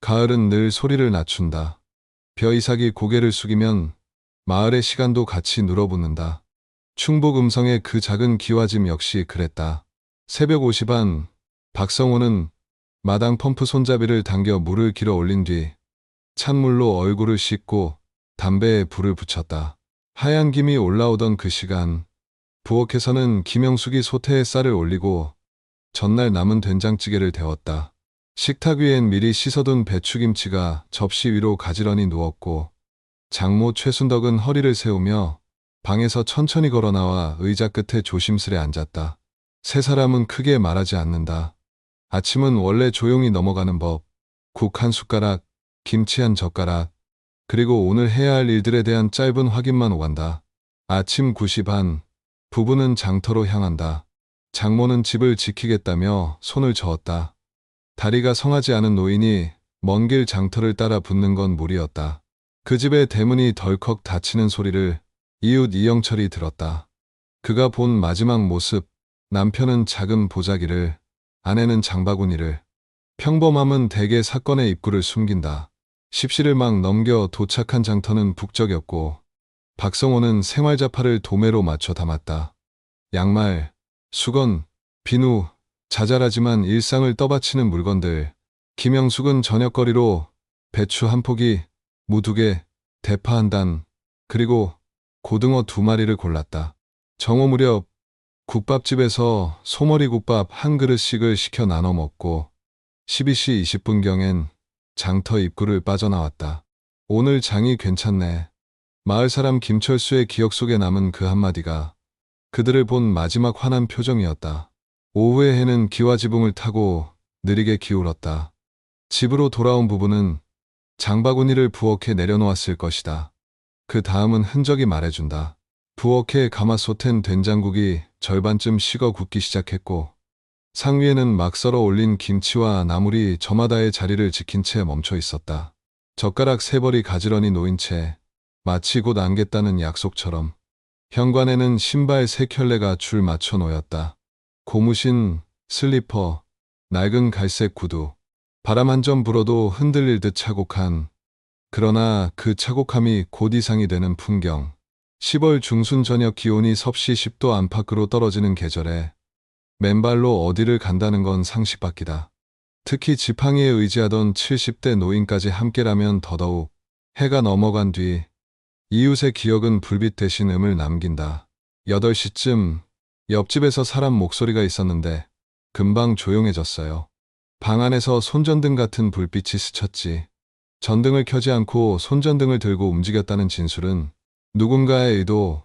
가을은 늘 소리를 낮춘다. 벼이삭이 고개를 숙이면 마을의 시간도 같이 눌어붙는다. 충북 음성의 그 작은 기와집 역시 그랬다. 새벽 5시 반, 박성호는 마당 펌프 손잡이를 당겨 물을 길어 올린 뒤 찬물로 얼굴을 씻고 담배에 불을 붙였다. 하얀 김이 올라오던 그 시간, 부엌에서는 김영숙이 소태에 쌀을 올리고 전날 남은 된장찌개를 데웠다. 식탁 위엔 미리 씻어둔 배추김치가 접시 위로 가지런히 누웠고 장모 최순덕은 허리를 세우며 방에서 천천히 걸어나와 의자 끝에 조심스레 앉았다. 세 사람은 크게 말하지 않는다. 아침은 원래 조용히 넘어가는 법. 국 한 숟가락, 김치 한 젓가락, 그리고 오늘 해야 할 일들에 대한 짧은 확인만 오간다. 아침 9시 반, 부부는 장터로 향한다. 장모는 집을 지키겠다며 손을 저었다. 다리가 성하지 않은 노인이 먼 길 장터를 따라 붙는 건 무리였다. 그 집의 대문이 덜컥 닫히는 소리를 이웃 이영철이 들었다. 그가 본 마지막 모습, 남편은 작은 보자기를, 아내는 장바구니를. 평범함은 대개 사건의 입구를 숨긴다. 십시를 막 넘겨 도착한 장터는 북적였고 박성호는 생활자파를 도매로 맞춰 담았다. 양말, 수건, 비누, 자잘하지만 일상을 떠받치는 물건들. 김영숙은 저녁거리로 배추 한 포기, 무 2개, 대파 한 단, 그리고 고등어 2마리를 골랐다. 정오 무렵 국밥집에서 소머리 국밥 한 그릇씩을 시켜 나눠 먹고 12시 20분경엔 장터 입구를 빠져나왔다. 오늘 장이 괜찮네. 마을 사람 김철수의 기억 속에 남은 그 한마디가 그들을 본 마지막 환한 표정이었다. 오후의 해는 기와 지붕을 타고 느리게 기울었다. 집으로 돌아온 부부는 장바구니를 부엌에 내려놓았을 것이다. 그 다음은 흔적이 말해준다. 부엌에 가마솥엔 된장국이 절반쯤 식어 굳기 시작했고 상위에는 막 썰어 올린 김치와 나물이 저마다의 자리를 지킨 채 멈춰 있었다. 젓가락 3벌이 가지런히 놓인 채 마치 곧 안겠다는 약속처럼. 현관에는 신발 3켤레가 줄 맞춰 놓였다. 고무신, 슬리퍼, 낡은 갈색 구두. 바람 한 점 불어도 흔들릴 듯 차곡한, 그러나 그 차곡함이 곧 이상이 되는 풍경. 10월 중순 저녁 기온이 섭씨 10도 안팎으로 떨어지는 계절에 맨발로 어디를 간다는 건 상식 밖이다. 특히 지팡이에 의지하던 70대 노인까지 함께라면 더더욱. 해가 넘어간 뒤 이웃의 기억은 불빛 대신 음을 남긴다. 8시쯤 옆집에서 사람 목소리가 있었는데 금방 조용해졌어요. 방 안에서 손전등 같은 불빛이 스쳤지. 전등을 켜지 않고 손전등을 들고 움직였다는 진술은 누군가의 의도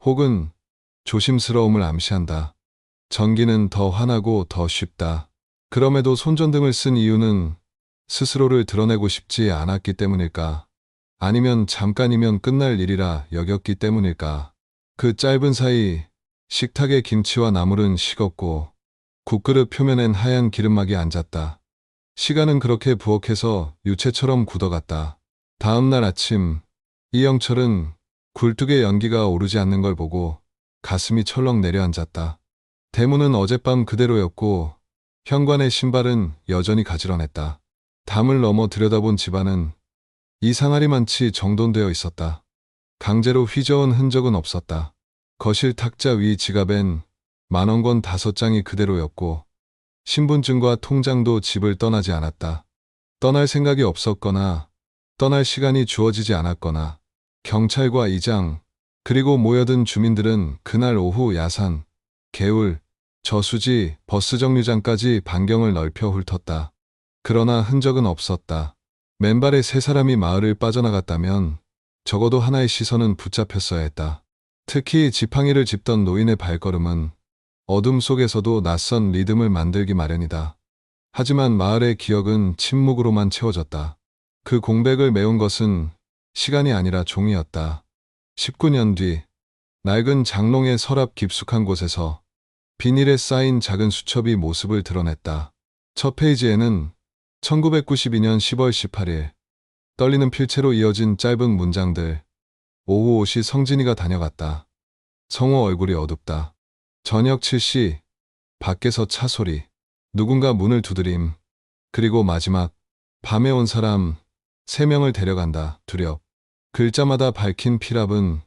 혹은 조심스러움을 암시한다. 전기는 더 환하고 더 쉽다. 그럼에도 손전등을 쓴 이유는 스스로를 드러내고 싶지 않았기 때문일까? 아니면 잠깐이면 끝날 일이라 여겼기 때문일까? 그 짧은 사이 식탁의 김치와 나물은 식었고 국그릇 표면엔 하얀 기름막이 앉았다. 시간은 그렇게 부엌에서 유채처럼 굳어갔다. 다음 날 아침 이영철은 굴뚝에 연기가 오르지 않는 걸 보고 가슴이 철렁 내려앉았다. 대문은 어젯밤 그대로였고 현관의 신발은 여전히 가지런했다. 담을 넘어 들여다본 집안은 이상하리만치 정돈되어 있었다. 강제로 휘저은 흔적은 없었다. 거실 탁자 위 지갑엔 만원권 5장이 그대로였고 신분증과 통장도 집을 떠나지 않았다. 떠날 생각이 없었거나 떠날 시간이 주어지지 않았거나 경찰과 이장 그리고 모여든 주민들은 그날 오후 야산, 개울, 저수지, 버스 정류장까지 반경을 넓혀 훑었다. 그러나 흔적은 없었다. 맨발의 3사람이 마을을 빠져나갔다면 적어도 하나의 시선은 붙잡혔어야 했다. 특히 지팡이를 짚던 노인의 발걸음은 어둠 속에서도 낯선 리듬을 만들기 마련이다. 하지만 마을의 기억은 침묵으로만 채워졌다. 그 공백을 메운 것은 시간이 아니라 종이었다. 19년 뒤 낡은 장롱의 서랍 깊숙한 곳에서 비닐에 쌓인 작은 수첩이 모습을 드러냈다. 첫 페이지에는 1992년 10월 18일 떨리는 필체로 이어진 짧은 문장들. 오후 5시 성진이가 다녀갔다. 성호 얼굴이 어둡다. 저녁 7시 밖에서 차 소리. 누군가 문을 두드림. 그리고 마지막 밤에 온 사람 3명을 데려간다. 두렵. 글자마다 밝힌 피랍은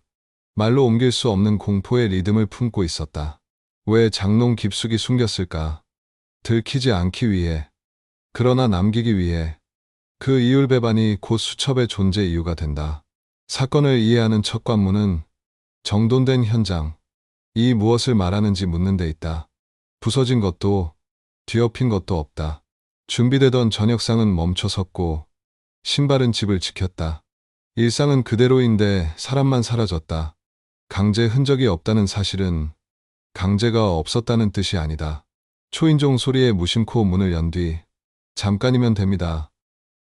말로 옮길 수 없는 공포의 리듬을 품고 있었다. 왜 장롱 깊숙이 숨겼을까? 들키지 않기 위해. 그러나 남기기 위해. 그 이율배반이 곧 수첩의 존재 이유가 된다. 사건을 이해하는 첫 관문은 정돈된 현장. 이 무엇을 말하는지 묻는 데 있다. 부서진 것도 뒤엎인 것도 없다. 준비되던 저녁상은 멈춰섰고 신발은 집을 지켰다. 일상은 그대로인데 사람만 사라졌다. 강제 흔적이 없다는 사실은 강제가 없었다는 뜻이 아니다. 초인종 소리에 무심코 문을 연 뒤 잠깐이면 됩니다.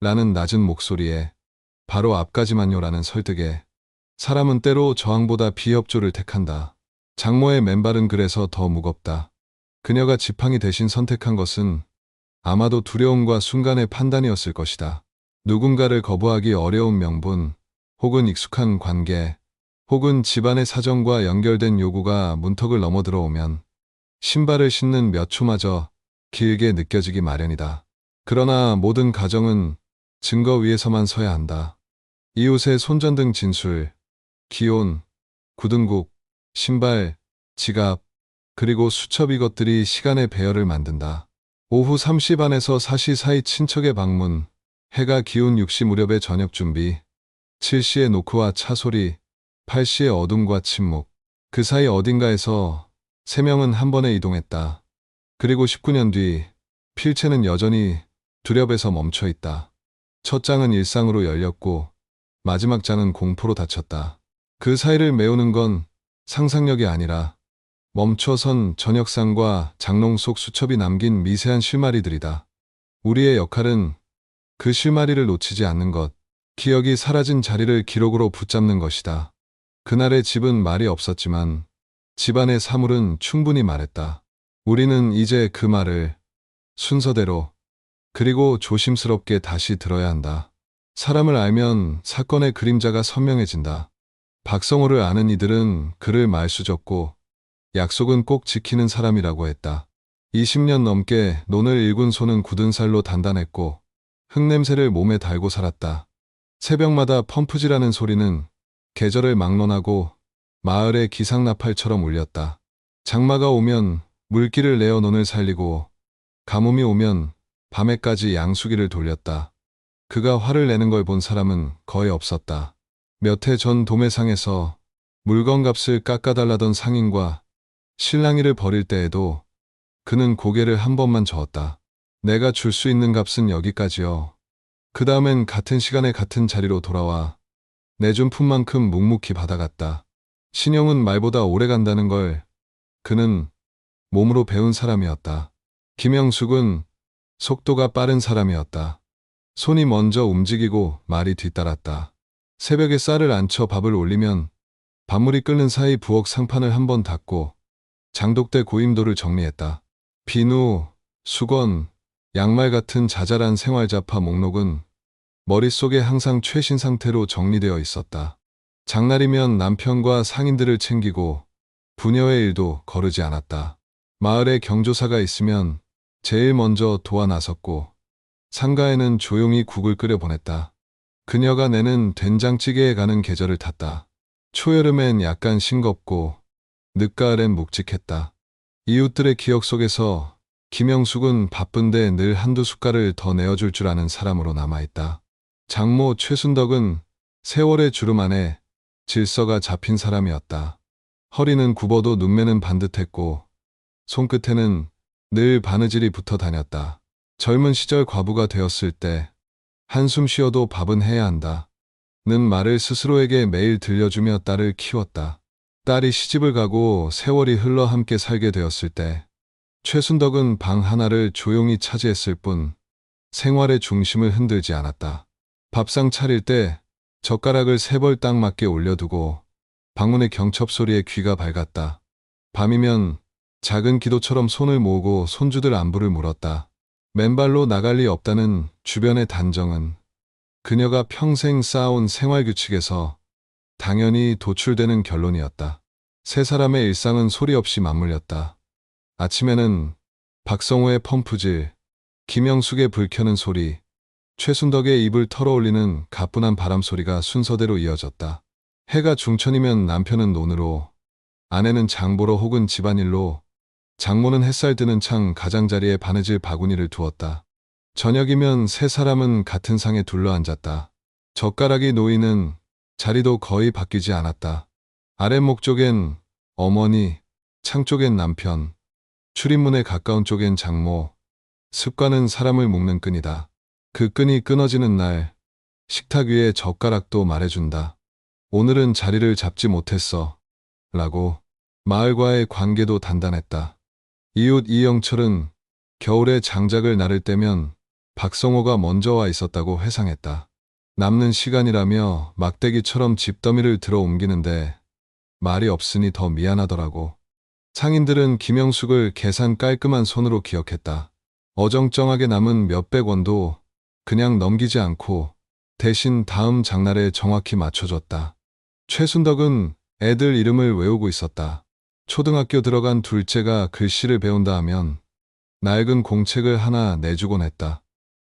라는 낮은 목소리에 바로 앞까지만요 라는 설득에 사람은 때로 저항보다 비협조를 택한다. 장모의 맨발은 그래서 더 무겁다. 그녀가 지팡이 대신 선택한 것은 아마도 두려움과 순간의 판단이었을 것이다. 누군가를 거부하기 어려운 명분, 혹은 익숙한 관계, 혹은 집안의 사정과 연결된 요구가 문턱을 넘어 들어오면 신발을 신는 몇 초마저 길게 느껴지기 마련이다. 그러나 모든 가정은 증거 위에서만 서야 한다. 이웃의 손전등 진술, 기온, 구등국, 신발, 지갑, 그리고 수첩 이것들이 시간의 배열을 만든다. 오후 3시 반에서 4시 사이 친척의 방문, 해가 기운 6시 무렵의 저녁 준비, 7시의 노크와 차 소리, 8시의 어둠과 침묵. 그 사이 어딘가에서 3명은 한 번에 이동했다. 그리고 19년 뒤 필체는 여전히 두렵에서 멈춰 있다. 첫 장은 일상으로 열렸고 마지막 장은 공포로 닫혔다. 그 사이를 메우는 건 상상력이 아니라 멈춰선 저녁상과 장롱 속 수첩이 남긴 미세한 실마리들이다. 우리의 역할은 그 실마리를 놓치지 않는 것, 기억이 사라진 자리를 기록으로 붙잡는 것이다. 그날의 집은 말이 없었지만 집안의 사물은 충분히 말했다. 우리는 이제 그 말을 순서대로 그리고 조심스럽게 다시 들어야 한다. 사람을 알면 사건의 그림자가 선명해진다. 박성호를 아는 이들은 그를 말수졌고 약속은 꼭 지키는 사람이라고 했다. 20년 넘게 논을 일군 손은 굳은 살로 단단했고 흙냄새를 몸에 달고 살았다. 새벽마다 펌프질하는 소리는 계절을 막론하고 마을의 기상나팔처럼 울렸다. 장마가 오면 물기를 내어 논을 살리고 가뭄이 오면 밤에까지 양수기를 돌렸다. 그가 화를 내는 걸 본 사람은 거의 없었다. 몇 해 전 도매상에서 물건값을 깎아달라던 상인과 실랑이를 벌일 때에도 그는 고개를 한 번만 저었다. 내가 줄 수 있는 값은 여기까지요. 그 다음엔 같은 시간에 같은 자리로 돌아와 내준 푼만큼 묵묵히 받아갔다. 신용은 말보다 오래 간다는 걸 그는 몸으로 배운 사람이었다. 김영숙은 속도가 빠른 사람이었다. 손이 먼저 움직이고 말이 뒤따랐다. 새벽에 쌀을 안쳐 밥을 올리면 밥물이 끓는 사이 부엌 상판을 한 번 닫고 장독대 고임도를 정리했다. 비누, 수건, 양말 같은 자잘한 생활잡화 목록은 머릿속에 항상 최신 상태로 정리되어 있었다. 장날이면 남편과 상인들을 챙기고 부녀의 일도 거르지 않았다. 마을에 경조사가 있으면 제일 먼저 도와 나섰고 상가에는 조용히 국을 끓여 보냈다. 그녀가 내는 된장찌개에 가는 계절을 탔다. 초여름엔 약간 싱겁고 늦가을엔 묵직했다. 이웃들의 기억 속에서 김영숙은 바쁜데 늘 한두 숟갈을 더 내어줄 줄 아는 사람으로 남아있다. 장모 최순덕은 세월의 주름 안에 질서가 잡힌 사람이었다. 허리는 굽어도 눈매는 반듯했고 손끝에는 늘 바느질이 붙어 다녔다. 젊은 시절 과부가 되었을 때 한숨 쉬어도 밥은 해야 한다. 는 말을 스스로에게 매일 들려주며 딸을 키웠다. 딸이 시집을 가고 세월이 흘러 함께 살게 되었을 때 최순덕은 방 하나를 조용히 차지했을 뿐 생활의 중심을 흔들지 않았다. 밥상 차릴 때 젓가락을 3벌 딱 맞게 올려두고 방문의 경첩 소리에 귀가 밝았다. 밤이면 작은 기도처럼 손을 모으고 손주들 안부를 물었다. 맨발로 나갈 리 없다는 주변의 단정은 그녀가 평생 쌓아온 생활 규칙에서 당연히 도출되는 결론이었다. 세 사람의 일상은 소리 없이 맞물렸다. 아침에는 박성호의 펌프질, 김영숙의 불 켜는 소리, 최순덕의 입을 털어올리는 가뿐한 바람 소리가 순서대로 이어졌다. 해가 중천이면 남편은 논으로, 아내는 장보러 혹은 집안일로, 장모는 햇살 드는 창 가장자리에 바느질 바구니를 두었다. 저녁이면 세 사람은 같은 상에 둘러앉았다. 젓가락이 놓이는 자리도 거의 바뀌지 않았다. 아랫목 쪽엔 어머니, 창 쪽엔 남편, 출입문에 가까운 쪽엔 장모. 습관은 사람을 묶는 끈이다. 그 끈이 끊어지는 날, 식탁 위에 젓가락도 말해준다. 오늘은 자리를 잡지 못했어. 라고. 마을과의 관계도 단단했다. 이웃 이영철은 겨울에 장작을 나를 때면 박성호가 먼저 와 있었다고 회상했다. 남는 시간이라며 막대기처럼 집더미를 들어 옮기는데 말이 없으니 더 미안하더라고. 상인들은 김영숙을 계산 깔끔한 손으로 기억했다. 어정쩡하게 남은 몇백 원도 그냥 넘기지 않고 대신 다음 장날에 정확히 맞춰줬다. 최순덕은 애들 이름을 외우고 있었다. 초등학교 들어간 둘째가 글씨를 배운다 하면 낡은 공책을 하나 내주곤 했다.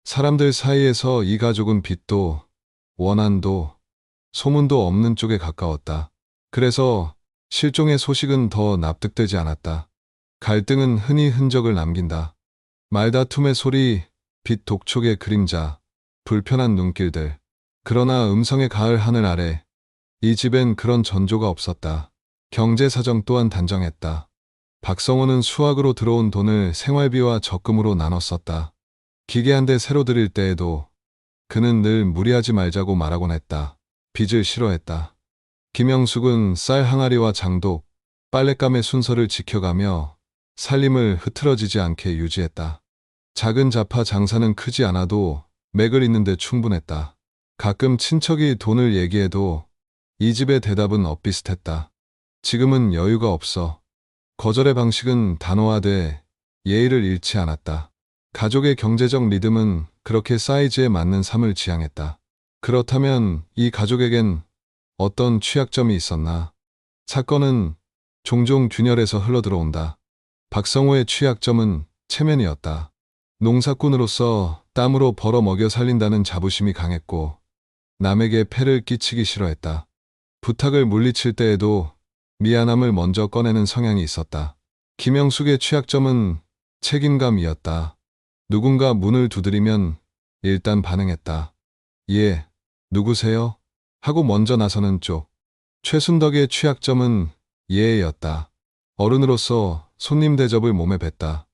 사람들 사이에서 이 가족은 빚도 원한도 소문도 없는 쪽에 가까웠다. 그래서 실종의 소식은 더 납득되지 않았다. 갈등은 흔히 흔적을 남긴다. 말다툼의 소리, 빛 독촉의 그림자, 불편한 눈길들. 그러나 음성의 가을 하늘 아래 이 집엔 그런 전조가 없었다. 경제 사정 또한 단정했다. 박성호는 수학으로 들어온 돈을 생활비와 적금으로 나눠 썼다. 기계 한 대 새로 들일 때에도 그는 늘 무리하지 말자고 말하곤 했다. 빚을 싫어했다. 김영숙은 쌀 항아리와 장독, 빨랫감의 순서를 지켜가며 살림을 흐트러지지 않게 유지했다. 작은 자파 장사는 크지 않아도 맥을 잇는 데 충분했다. 가끔 친척이 돈을 얘기해도 이 집의 대답은 엇비슷했다. 지금은 여유가 없어. 거절의 방식은 단호하되 예의를 잃지 않았다. 가족의 경제적 리듬은 그렇게 사이즈에 맞는 삶을 지향했다. 그렇다면 이 가족에겐 어떤 취약점이 있었나? 사건은 종종 균열에서 흘러들어온다. 박성호의 취약점은 체면이었다. 농사꾼으로서 땀으로 벌어 먹여 살린다는 자부심이 강했고 남에게 폐를 끼치기 싫어했다. 부탁을 물리칠 때에도 미안함을 먼저 꺼내는 성향이 있었다. 김영숙의 취약점은 책임감이었다. 누군가 문을 두드리면 일단 반응했다. 예, 누구세요? 하고 먼저 나서는 쪽. 최순덕의 취약점은 예의였다. 어른으로서 손님 대접을 몸에 뱉다.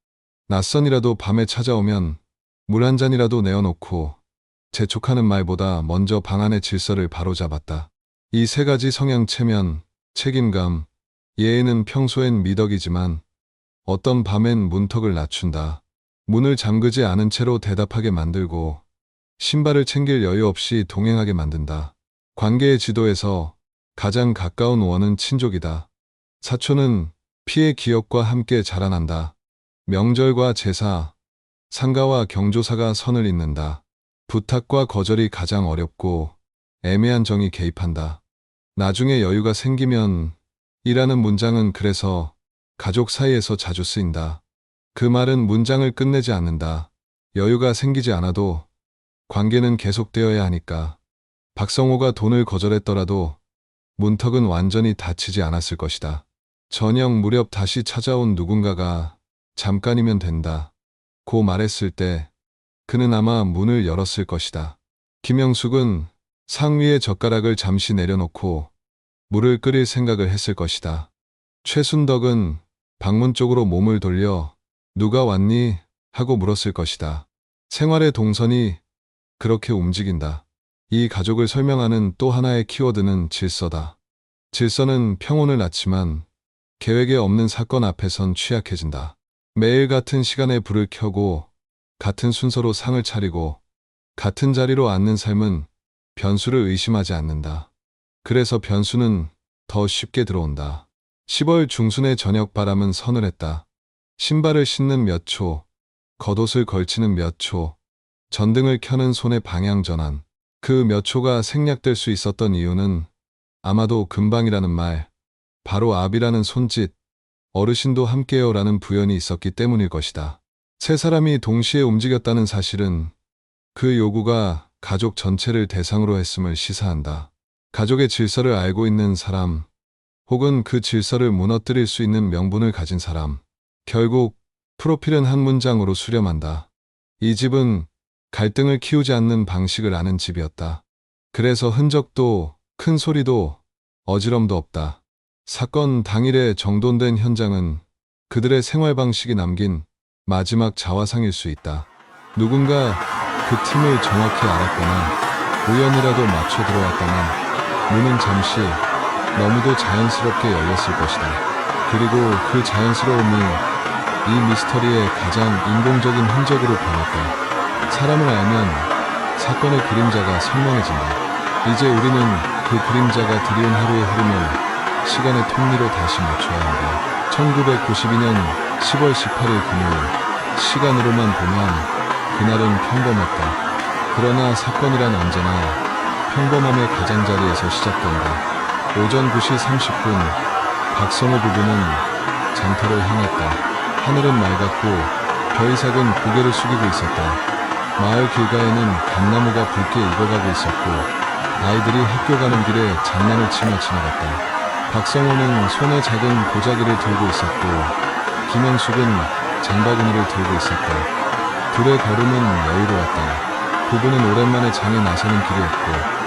낯선이라도 밤에 찾아오면 물 한 잔이라도 내어놓고 재촉하는 말보다 먼저 방 안의 질서를 바로잡았다. 이 세 가지 성향 체면, 책임감, 예의는 평소엔 미덕이지만 어떤 밤엔 문턱을 낮춘다. 문을 잠그지 않은 채로 대답하게 만들고 신발을 챙길 여유 없이 동행하게 만든다. 관계의 지도에서 가장 가까운 원은 친족이다. 사촌은 피의 기억과 함께 자라난다. 명절과 제사, 상가와 경조사가 선을 잇는다. 부탁과 거절이 가장 어렵고 애매한 정이 개입한다. 나중에 여유가 생기면 이라는 문장은 그래서 가족 사이에서 자주 쓰인다. 그 말은 문장을 끝내지 않는다. 여유가 생기지 않아도 관계는 계속되어야 하니까. 박성호가 돈을 거절했더라도 문턱은 완전히 닫히지 않았을 것이다. 저녁 무렵 다시 찾아온 누군가가 잠깐이면 된다. 고 말했을 때 그는 아마 문을 열었을 것이다. 김영숙은 상위의 젓가락을 잠시 내려놓고 물을 끓일 생각을 했을 것이다. 최순덕은 방문 쪽으로 몸을 돌려 누가 왔니? 하고 물었을 것이다. 생활의 동선이 그렇게 움직인다. 이 가족을 설명하는 또 하나의 키워드는 질서다. 질서는 평온을 낳지만 계획에 없는 사건 앞에선 취약해진다. 매일 같은 시간에 불을 켜고 같은 순서로 상을 차리고 같은 자리로 앉는 삶은 변수를 의심하지 않는다. 그래서 변수는 더 쉽게 들어온다. 10월 중순의 저녁 바람은 서늘했다. 신발을 신는 몇 초, 겉옷을 걸치는 몇 초, 전등을 켜는 손의 방향 전환. 그 몇 초가 생략될 수 있었던 이유는 아마도 금방이라는 말, 바로 앞이라는 손짓, 어르신도 함께요라는 부연이 있었기 때문일 것이다. 세 사람이 동시에 움직였다는 사실은 그 요구가 가족 전체를 대상으로 했음을 시사한다. 가족의 질서를 알고 있는 사람, 혹은 그 질서를 무너뜨릴 수 있는 명분을 가진 사람. 결국 프로필은 한 문장으로 수렴한다. 이 집은 갈등을 키우지 않는 방식을 아는 집이었다. 그래서 흔적도 큰 소리도 어지럼도 없다. 사건 당일에 정돈된 현장은 그들의 생활 방식이 남긴 마지막 자화상일 수 있다. 누군가 그 틈을 정확히 알았거나 우연이라도 맞춰 들어왔다면 문은 잠시 너무도 자연스럽게 열렸을 것이다. 그리고 그 자연스러움이 이 미스터리의 가장 인공적인 흔적으로 변했다. 사람을 알면 사건의 그림자가 선명해진다. 이제 우리는 그 그림자가 드리운 하루의 흐름을 시간의 톱니로 다시 맞춰야 한다. 1992년 10월 18일 금요일. 시간으로만 보면 그날은 평범했다. 그러나 사건이란 언제나 평범함의 가장자리에서 시작된다. 오전 9시 30분 박성호 부부는 장터를 향했다. 하늘은 맑았고 벼이삭은 고개를 숙이고 있었다. 마을 길가에는 감나무가 붉게 익어가고 있었고 아이들이 학교 가는 길에 장난을 치며 지나갔다. 박성호는 손에 작은 보자기를 들고 있었고 김영숙은 장바구니를 들고 있었다. 둘의 걸음은 여유로웠다. 부부는 오랜만에 장에 나서는 길이었고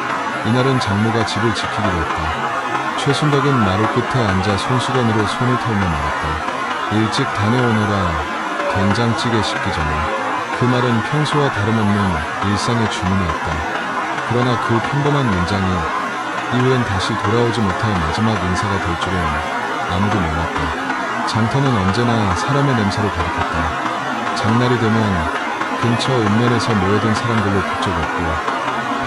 이날은 장모가 집을 지키기로 했다. 최순덕은 마루 끝에 앉아 손수건으로 손을 털며 말했다. 일찍 다녀오너라. 된장찌개 식기 전에. 그 말은 평소와 다름없는 일상의 주문이었다. 그러나 그 평범한 문장이 이후엔 다시 돌아오지 못할 마지막 인사가 될 줄은 아무도 몰랐다. 장터는 언제나 사람의 냄새로 가득했다. 장날이 되면 근처 읍면에서 모여든 사람들로 북적였고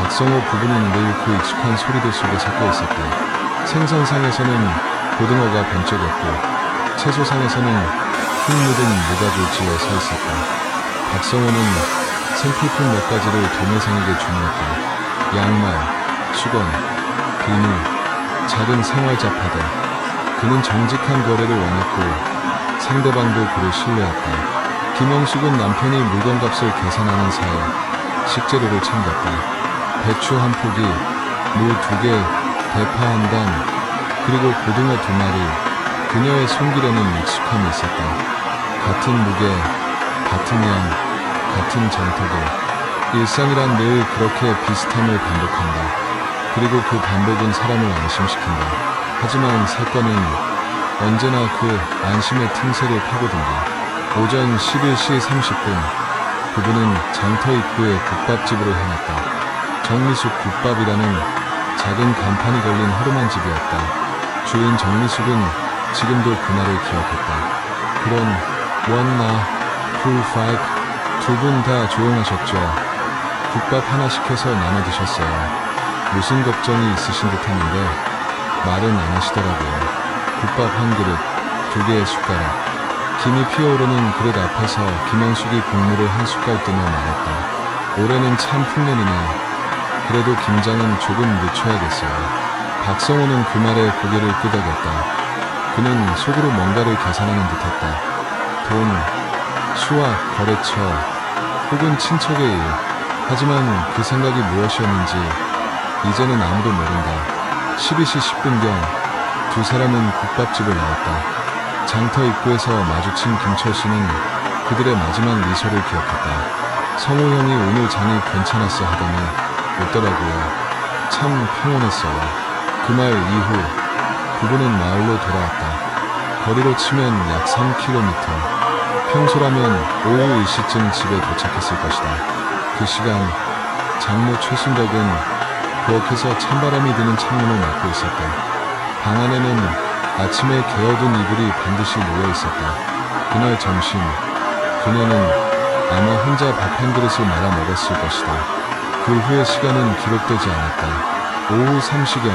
박성호 부부는 늘 그 익숙한 소리들 속에 섞여 있었다. 생선상에서는 고등어가 번쩍였고 채소상에서는 흙 묻은 무가굴지에 서 있었다. 박성호는 생필품 몇 가지를 도매상에게 주문했다. 양말, 수건, 비누, 작은 생활 잡화들. 그는 정직한 거래를 원했고 상대방도 그를 신뢰했다. 김영숙은 남편이 물건값을 계산하는 사이 식재료를 챙겼다. 배추 한 포기, 무 2개, 대파 한 단, 그리고 고등어 2마리. 그녀의 손길에는 익숙함이 있었다. 같은 무게, 같은 양, 같은 장터들. 일상이란 늘 그렇게 비슷함을 반복한다. 그리고 그 반복은 사람을 안심시킨다. 하지만 사건은 언제나 그 안심의 틈새를 파고든다. 오전 11시 30분 부부는 장터 입구의 국밥집으로 향했다. 정미숙 국밥이라는 작은 간판이 걸린 허름한 집이었다. 주인 정미숙은 지금도 그날을 기억했다. 그럼 원나 풀파이크 두 분 다 조용하셨죠? 국밥 하나 시켜서 나눠 드셨어요. 무슨 걱정이 있으신 듯 했는데 말은 안 하시더라고요. 국밥 한 그릇, 2개의 숟가락. 김이 피어오르는 그릇 앞에서 김영숙이 국물을 한 숟갈 뜨며 말했다. 올해는 참 풍년이네. 그래도 김장은 조금 늦춰야겠어요. 박성호는 그 말에 고개를 끄덕였다. 그는 속으로 뭔가를 계산하는 듯했다. 돈, 수학, 거래처, 혹은 친척의 일. 하지만 그 생각이 무엇이었는지 이제는 아무도 모른다. 12시 10분경 두 사람은 국밥집을 나왔다. 장터 입구에서 마주친 김철수는 그들의 마지막 미소를 기억했다. 성우 형이 오늘 장이 괜찮았어 하더니 웃더라고요. 참 평온했어요. 그 말 이후 부부는 마을로 돌아왔다. 거리로 치면 약 3km. 평소라면 오후 1시쯤 집에 도착했을 것이다. 그 시간 장모 최순덕은 부엌에서 찬바람이 드는 창문을 막고 있었다. 방 안에는 아침에 개어둔 이불이 반드시 놓여 있었다. 그날 점심 그녀는 아마 혼자 밥 한 그릇을 말아 먹었을 것이다. 그 후의 시간은 기록되지 않았다. 오후 3시경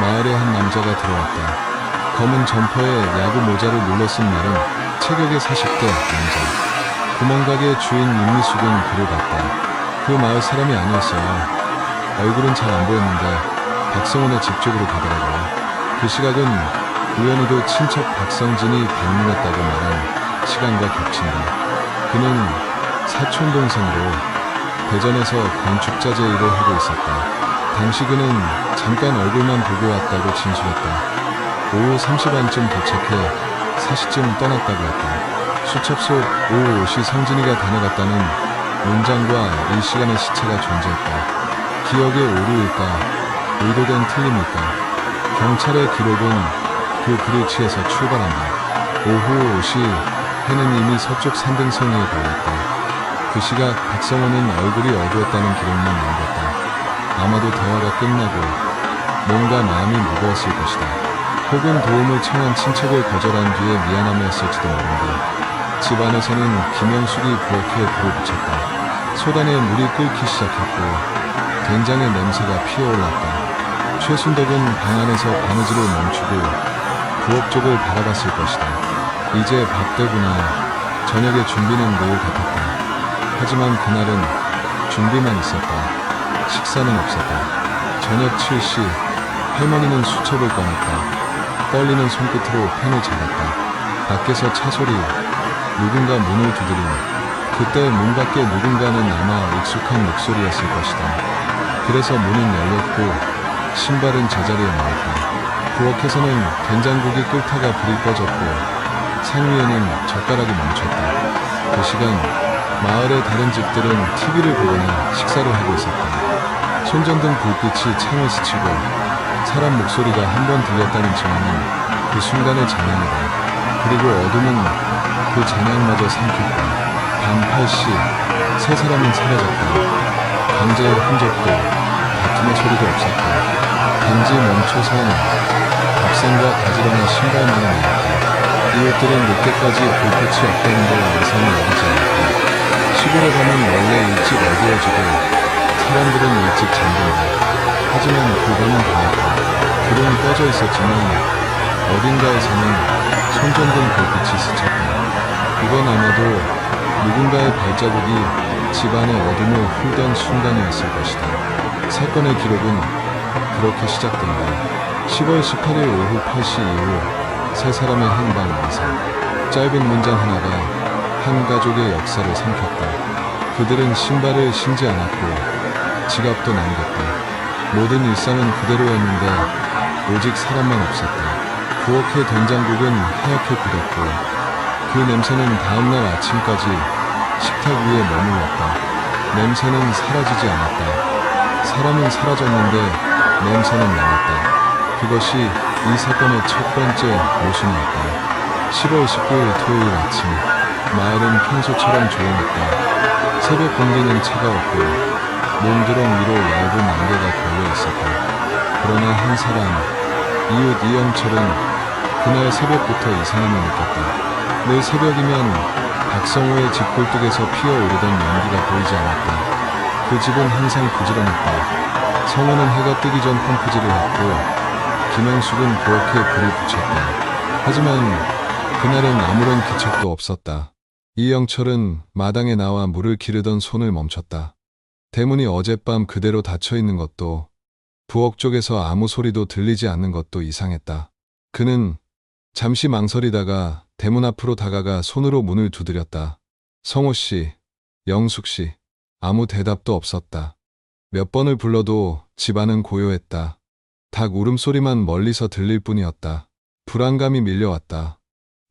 마을에 한 남자가 들어왔다. 검은 점퍼에 야구 모자를 눌러쓴 말은 체격의 40대 남자. 구멍가게 주인 윤미숙은 그를 봤다. 그 마을 사람이 아니었어요. 얼굴은 잘 안 보였는데 박성원의 집 쪽으로 가더라고요. 그 시각은 우연히도 친척 박성진이 방문했다고 말한 시간과 겹친다. 그는 사촌 동생으로 대전에서 건축자재 일을 하고 있었다. 당시 그는 잠깐 얼굴만 보고 왔다고 진술했다. 오후 3시 반쯤 도착해 4시쯤 떠났다고 했다. 수첩 속 오후 5시 성진이가 다녀갔다는 문장과 일시간의 시차가 존재했다. 기억의 오류일까? 의도된 틀림일까? 경찰의 기록은 그 불일치에서 출발한다. 오후 5시 해는 이미 서쪽 산등성이에 걸렸다. 그 시각 박성호는 얼굴이 어두웠다는 기록만 남겼다. 아마도 대화가 끝나고 뭔가 마음이 무거웠을 것이다. 혹은 도움을 청한 친척을 거절한 뒤에 미안함이었을지도 모른다. 집 안에서는 김영숙이 부엌에 불을 붙였다. 소단에 물이 끓기 시작했고 된장의 냄새가 피어올랐다. 최순덕은 방 안에서 바느질을 멈추고 부엌 쪽을 바라봤을 것이다. 이제 밥 되구나. 저녁의 준비는 늘 같았다. 하지만 그날은 준비만 있었다. 식사는 없었다. 저녁 7시 할머니는 수첩을 꺼냈다. 떨리는 손끝으로 펜을 잡았다. 밖에서 차 소리, 누군가 문을 두드림. 그때 문 밖에 누군가는 아마 익숙한 목소리였을 것이다. 그래서 문은 열렸고 신발은 제자리에 놓였다. 부엌에서는 된장국이 끓다가 불이 꺼졌고 상 위에는 젓가락이 멈췄다. 그 시간 마을의 다른 집들은 TV를 보거나 식사를 하고 있었다. 손전등 불빛이 창을 스치고 사람 목소리가 한 번 들렸다는 증언은 그 순간의 잔향이다. 그리고 어둠은 그 잔향마저 삼켰다. 밤 8시 세 사람은 사라졌다. 강제의 흔적도 다툼의 소리도 없었다. 단지 멈춰선 밥상과 가지런한 신발만이 나왔다. 이웃들은 늦게까지 불빛이 없다는 걸 이상히 여기지 않았다. 시골의 밤은 원래 일찍 어두워지고 사람들은 일찍 잠든다. 하지만 그 밤은 달랐다. 불은 꺼져 있었지만 어딘가에서는 손전등 불빛이 스쳤다. 그건 아마도 누군가의 발자국이 집안의 어둠을 훑던 순간이었을 것이다. 사건의 기록은 그렇게 시작된다. 10월 18일 오후 8시 이후 세 사람의 행방 이상. 짧은 문장 하나가 한 가족의 역사를 삼켰다. 그들은 신발을 신지 않았고 지갑도 남겼다. 모든 일상은 그대로였는데 오직 사람만 없었다. 부엌의 된장국은 하얗게 굳었고 그 냄새는 다음날 아침까지 식탁 위에 머물렀다. 냄새는 사라지지 않았다. 사람은 사라졌는데 냄새는 남았다. 그것이 이 사건의 첫 번째 모순이었다. 10월 19일 토요일 아침 마을은 평소처럼 조용했다. 새벽 공기는 차가웠고 몽드렁 위로 얇은 안개가 걸려 있었다. 그러나 한 사람, 이웃 이영철은 그날 새벽부터 이상함을 느꼈다. 늘 새벽이면 박성호의 집 굴뚝에서 피어오르던 연기가 보이지 않았다. 그 집은 항상 부지런했다. 성호는 해가 뜨기 전 펌프질을 했고 김영숙은 부엌에 불을 붙였다. 하지만 그날은 아무런 기척도 없었다. 이영철은 마당에 나와 물을 기르던 손을 멈췄다. 대문이 어젯밤 그대로 닫혀 있는 것도 부엌 쪽에서 아무 소리도 들리지 않는 것도 이상했다. 그는 잠시 망설이다가 대문 앞으로 다가가 손으로 문을 두드렸다. 성호 씨, 영숙 씨, 아무 대답도 없었다. 몇 번을 불러도 집안은 고요했다. 닭 울음소리만 멀리서 들릴 뿐이었다. 불안감이 밀려왔다.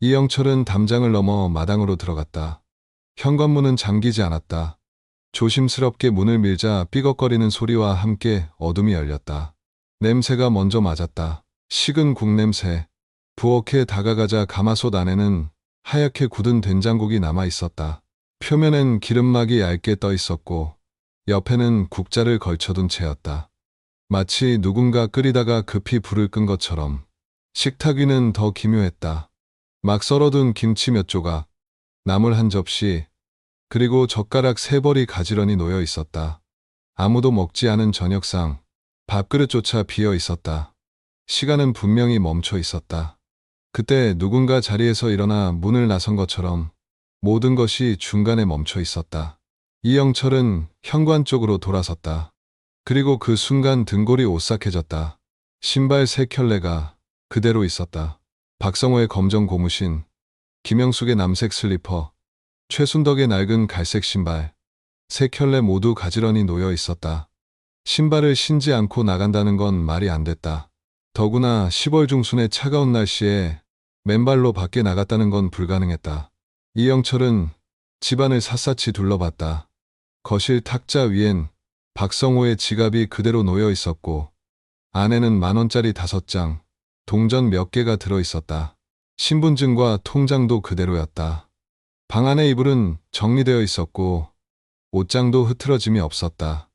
이영철은 담장을 넘어 마당으로 들어갔다. 현관문은 잠기지 않았다. 조심스럽게 문을 밀자 삐걱거리는 소리와 함께 어둠이 열렸다. 냄새가 먼저 맞았다. 식은 국 냄새. 부엌에 다가가자 가마솥 안에는 하얗게 굳은 된장국이 남아 있었다. 표면엔 기름막이 얇게 떠 있었고 옆에는 국자를 걸쳐둔 채였다. 마치 누군가 끓이다가 급히 불을 끈 것처럼. 식탁 위는 더 기묘했다. 막 썰어둔 김치 몇 조각, 나물 한 접시, 그리고 젓가락 3벌이 가지런히 놓여 있었다. 아무도 먹지 않은 저녁상, 밥그릇조차 비어 있었다. 시간은 분명히 멈춰 있었다. 그때 누군가 자리에서 일어나 문을 나선 것처럼 모든 것이 중간에 멈춰 있었다. 이영철은 현관 쪽으로 돌아섰다. 그리고 그 순간 등골이 오싹해졌다. 신발 3켤레가 그대로 있었다. 박성호의 검정 고무신, 김영숙의 남색 슬리퍼, 최순덕의 낡은 갈색 신발. 세 켤레 모두 가지런히 놓여 있었다. 신발을 신지 않고 나간다는 건 말이 안 됐다. 더구나 10월 중순의 차가운 날씨에 맨발로 밖에 나갔다는 건 불가능했다. 이영철은 집안을 샅샅이 둘러봤다. 거실 탁자 위엔 박성호의 지갑이 그대로 놓여 있었고 안에는 10,000원짜리 5장, 동전 몇 개가 들어 있었다. 신분증과 통장도 그대로였다. 방 안의 이불은 정리되어 있었고 옷장도 흐트러짐이 없었다.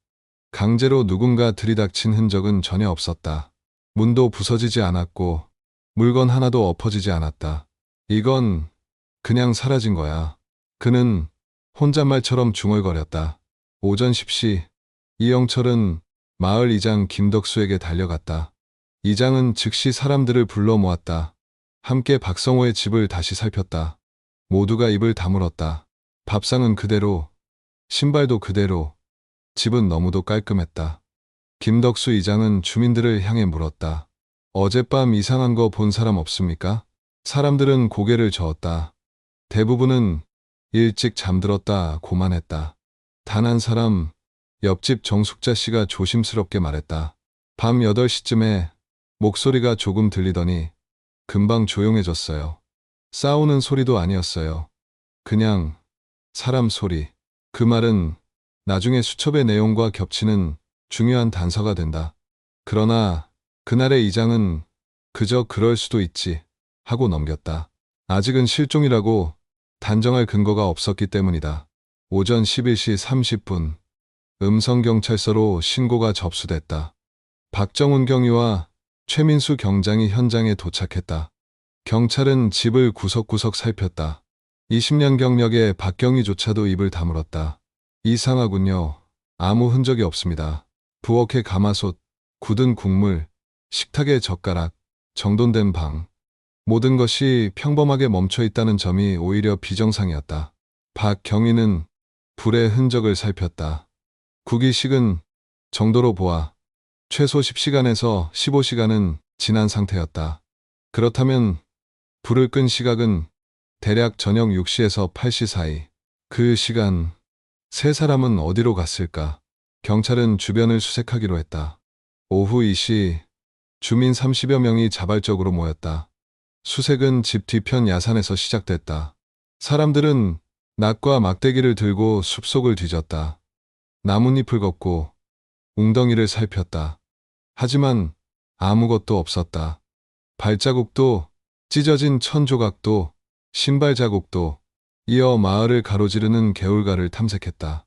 강제로 누군가 들이닥친 흔적은 전혀 없었다. 문도 부서지지 않았고 물건 하나도 엎어지지 않았다. 이건 그냥 사라진 거야. 그는 혼잣말처럼 중얼거렸다. 오전 10시 이영철은 마을 이장 김덕수에게 달려갔다. 이장은 즉시 사람들을 불러 모았다. 함께 박성호의 집을 다시 살폈다. 모두가 입을 다물었다. 밥상은 그대로, 신발도 그대로, 집은 너무도 깔끔했다. 김덕수 이장은 주민들을 향해 물었다. 어젯밤 이상한 거 본 사람 없습니까? 사람들은 고개를 저었다. 대부분은 일찍 잠들었다 고만했다. 단 한 사람, 옆집 정숙자 씨가 조심스럽게 말했다. 밤 8시쯤에 목소리가 조금 들리더니 금방 조용해졌어요. 싸우는 소리도 아니었어요. 그냥 사람 소리. 그 말은 나중에 수첩의 내용과 겹치는 중요한 단서가 된다. 그러나 그날의 이장은 그저 그럴 수도 있지 하고 넘겼다. 아직은 실종이라고 단정할 근거가 없었기 때문이다. 오전 11시 30분 음성경찰서로 신고가 접수됐다. 박정훈 경위와 최민수 경장이 현장에 도착했다. 경찰은 집을 구석구석 살폈다. 20년 경력의 박경희조차도 입을 다물었다. 이상하군요. 아무 흔적이 없습니다. 부엌에 가마솥, 굳은 국물, 식탁에 젓가락, 정돈된 방. 모든 것이 평범하게 멈춰 있다는 점이 오히려 비정상이었다. 박경희는 불의 흔적을 살폈다. 국이 식은 정도로 보아 최소 10시간에서 15시간은 지난 상태였다. 그렇다면 불을 끈 시각은 대략 저녁 6시에서 8시 사이. 그 시간 세 사람은 어디로 갔을까? 경찰은 주변을 수색하기로 했다. 오후 2시 주민 30여 명이 자발적으로 모였다. 수색은 집 뒤편 야산에서 시작됐다. 사람들은 낫과 막대기를 들고 숲속을 뒤졌다. 나뭇잎을 걷고 웅덩이를 살폈다. 하지만 아무것도 없었다. 발자국도 찢어진 천 조각도 신발 자국도. 이어 마을을 가로지르는 개울가를 탐색했다.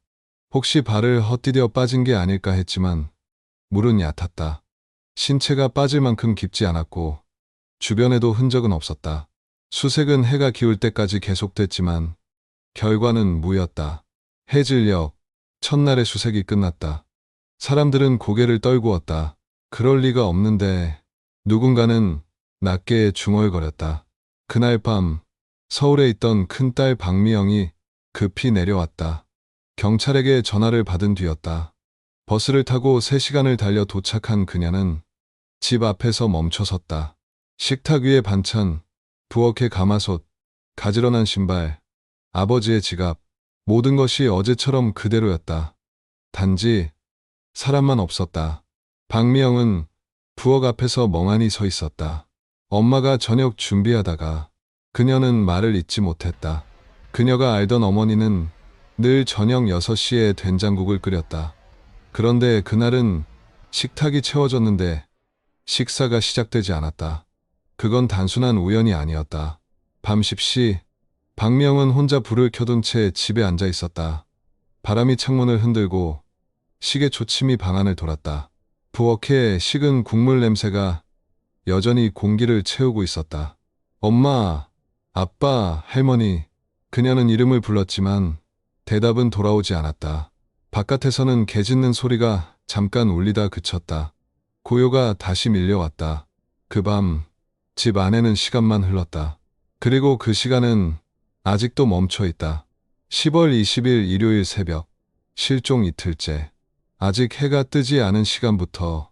혹시 발을 헛디뎌 빠진 게 아닐까 했지만 물은 얕았다. 신체가 빠질 만큼 깊지 않았고 주변에도 흔적은 없었다. 수색은 해가 기울 때까지 계속됐지만 결과는 무였다. 해질녘 첫날의 수색이 끝났다. 사람들은 고개를 떨구었다. 그럴 리가 없는데 누군가는 낮게 중얼거렸다. 그날 밤 서울에 있던 큰딸 박미영이 급히 내려왔다. 경찰에게 전화를 받은 뒤였다. 버스를 타고 3시간을 달려 도착한 그녀는 집 앞에서 멈춰섰다. 식탁 위에 반찬, 부엌에 가마솥, 가지런한 신발, 아버지의 지갑, 모든 것이 어제처럼 그대로였다. 단지 사람만 없었다. 박미영은 부엌 앞에서 멍하니 서 있었다. 엄마가 저녁 준비하다가 그녀는 말을 잇지 못했다. 그녀가 알던 어머니는 늘 저녁 6시에 된장국을 끓였다. 그런데 그날은 식탁이 채워졌는데 식사가 시작되지 않았다. 그건 단순한 우연이 아니었다. 밤 10시 박미영은 혼자 불을 켜둔 채 집에 앉아 있었다. 바람이 창문을 흔들고 시계 초침이 방 안을 돌았다. 부엌에 식은 국물 냄새가 여전히 공기를 채우고 있었다. 엄마, 아빠, 할머니. 그녀는 이름을 불렀지만 대답은 돌아오지 않았다. 바깥에서는 개 짖는 소리가 잠깐 울리다 그쳤다. 고요가 다시 밀려왔다. 그 밤 집 안에는 시간만 흘렀다. 그리고 그 시간은 아직도 멈춰 있다. 10월 20일 일요일 새벽, 실종 이틀째. 아직 해가 뜨지 않은 시간부터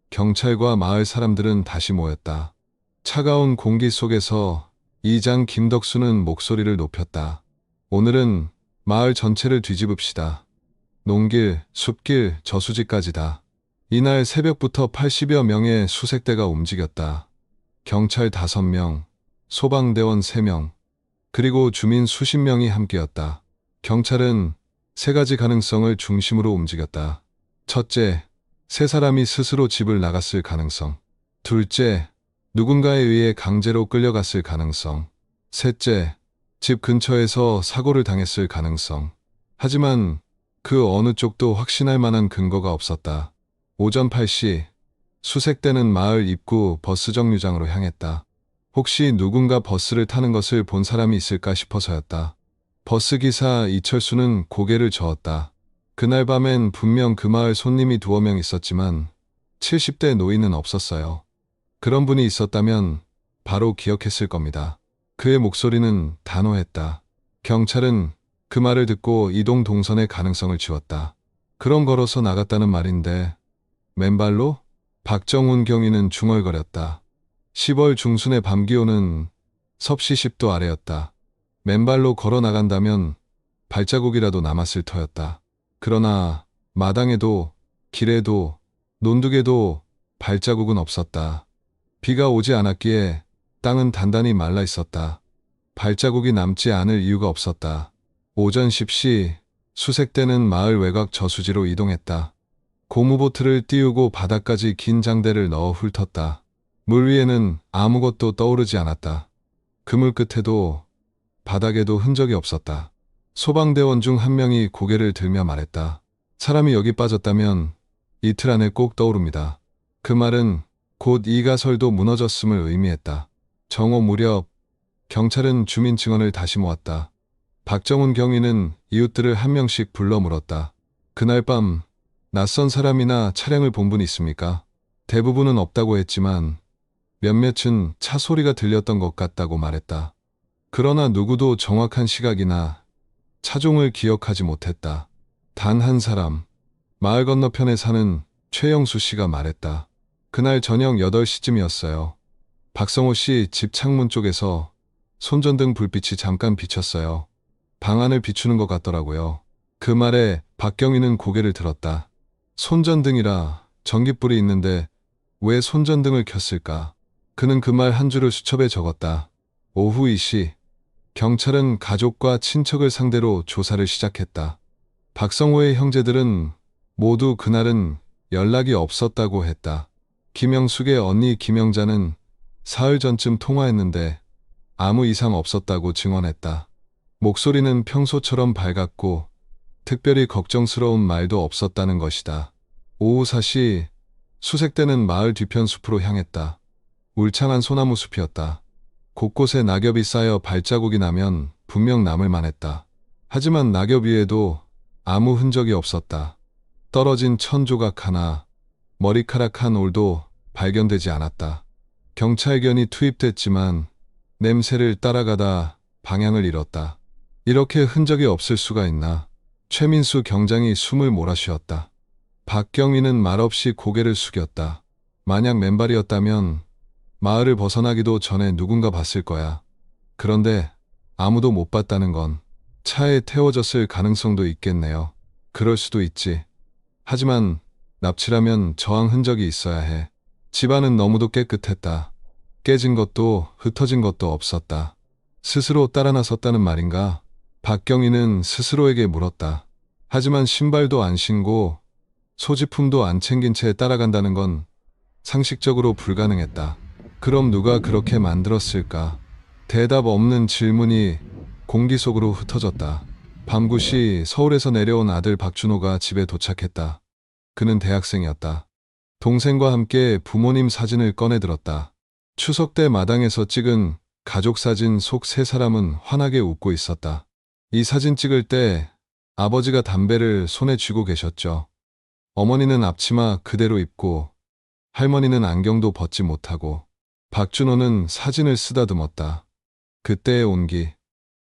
경찰과 마을 사람들은 다시 모였다. 차가운 공기 속에서 이장 김덕수는 목소리를 높였다. 오늘은 마을 전체를 뒤집읍시다. 농길, 숲길, 저수지까지다. 이날 새벽부터 80여 명의 수색대가 움직였다. 경찰 5명, 소방대원 3명, 그리고 주민 수십 명이 함께였다. 경찰은 3가지 가능성을 중심으로 움직였다. 첫째, 3사람이 스스로 집을 나갔을 가능성. 둘째, 누군가에 의해 강제로 끌려갔을 가능성. 셋째, 집 근처에서 사고를 당했을 가능성. 하지만 그 어느 쪽도 확신할 만한 근거가 없었다. 오전 8시, 수색대는 마을 입구 버스 정류장으로 향했다. 혹시 누군가 버스를 타는 것을 본 사람이 있을까 싶어서였다. 버스 기사 이철수는 고개를 저었다. 그날 밤엔 분명 그 마을 손님이 2명 있었지만 70대 노인은 없었어요. 그런 분이 있었다면 바로 기억했을 겁니다. 그의 목소리는 단호했다. 경찰은 그 말을 듣고 이동 동선의 가능성을 지웠다. 그럼 걸어서 나갔다는 말인데 맨발로? 박정훈 경위는 중얼거렸다. 10월 중순의 밤 기온은 섭씨 10도 아래였다. 맨발로 걸어 나간다면 발자국이라도 남았을 터였다. 그러나 마당에도 길에도 논둑에도 발자국은 없었다. 비가 오지 않았기에 땅은 단단히 말라 있었다. 발자국이 남지 않을 이유가 없었다. 오전 10시 수색대는 마을 외곽 저수지로 이동했다. 고무보트를 띄우고 바닥까지 긴 장대를 넣어 훑었다. 물 위에는 아무것도 떠오르지 않았다. 그물 끝에도 바닥에도 흔적이 없었다. 소방대원 중 한 명이 고개를 들며 말했다. 사람이 여기 빠졌다면 이틀 안에 꼭 떠오릅니다. 그 말은 곧 이 가설도 무너졌음을 의미했다. 정오 무렵 경찰은 주민 증언을 다시 모았다. 박정훈 경위는 이웃들을 한 명씩 불러 물었다. 그날 밤 낯선 사람이나 차량을 본 분 있습니까? 대부분은 없다고 했지만 몇몇은 차 소리가 들렸던 것 같다고 말했다. 그러나 누구도 정확한 시각이나 차종을 기억하지 못했다. 단 한 사람, 마을 건너편에 사는 최영수 씨가 말했다. 그날 저녁 8시쯤이었어요. 박성호 씨 집 창문 쪽에서 손전등 불빛이 잠깐 비쳤어요. 방 안을 비추는 것 같더라고요. 그 말에 박경희는 고개를 들었다. 손전등이라 전깃불이 있는데 왜 손전등을 켰을까? 그는 그 말 한 줄을 수첩에 적었다. 오후 2시, 경찰은 가족과 친척을 상대로 조사를 시작했다. 박성호의 형제들은 모두 그날은 연락이 없었다고 했다. 김영숙의 언니 김영자는 사흘 전쯤 통화했는데 아무 이상 없었다고 증언했다. 목소리는 평소처럼 밝았고 특별히 걱정스러운 말도 없었다는 것이다. 오후 4시 수색대는 마을 뒤편 숲으로 향했다. 울창한 소나무 숲이었다. 곳곳에 낙엽이 쌓여 발자국이 나면 분명 남을 만했다. 하지만 낙엽 위에도 아무 흔적이 없었다. 떨어진 천 조각 하나, 머리카락 한 올도 발견되지 않았다. 경찰견이 투입됐지만 냄새를 따라가다 방향을 잃었다. 이렇게 흔적이 없을 수가 있나? 최민수 경장이 숨을 몰아쉬었다. 박경희는 말없이 고개를 숙였다. 만약 맨발이었다면 마을을 벗어나기도 전에 누군가 봤을 거야. 그런데 아무도 못 봤다는 건 차에 태워졌을 가능성도 있겠네요. 그럴 수도 있지. 하지만 납치라면 저항 흔적이 있어야 해. 집안은 너무도 깨끗했다. 깨진 것도 흩어진 것도 없었다. 스스로 따라 나섰다는 말인가? 박경희는 스스로에게 물었다. 하지만 신발도 안 신고 소지품도 안 챙긴 채 따라간다는 건 상식적으로 불가능했다. 그럼 누가 그렇게 만들었을까? 대답 없는 질문이 공기 속으로 흩어졌다. 밤 9시 서울에서 내려온 아들 박준호가 집에 도착했다. 그는 대학생이었다. 동생과 함께 부모님 사진을 꺼내들었다. 추석 때 마당에서 찍은 가족 사진 속 3사람은 환하게 웃고 있었다. 이 사진 찍을 때 아버지가 담배를 손에 쥐고 계셨죠. 어머니는 앞치마 그대로 입고 할머니는 안경도 벗지 못하고 박준호는 사진을 쓰다듬었다. 그때의 온기,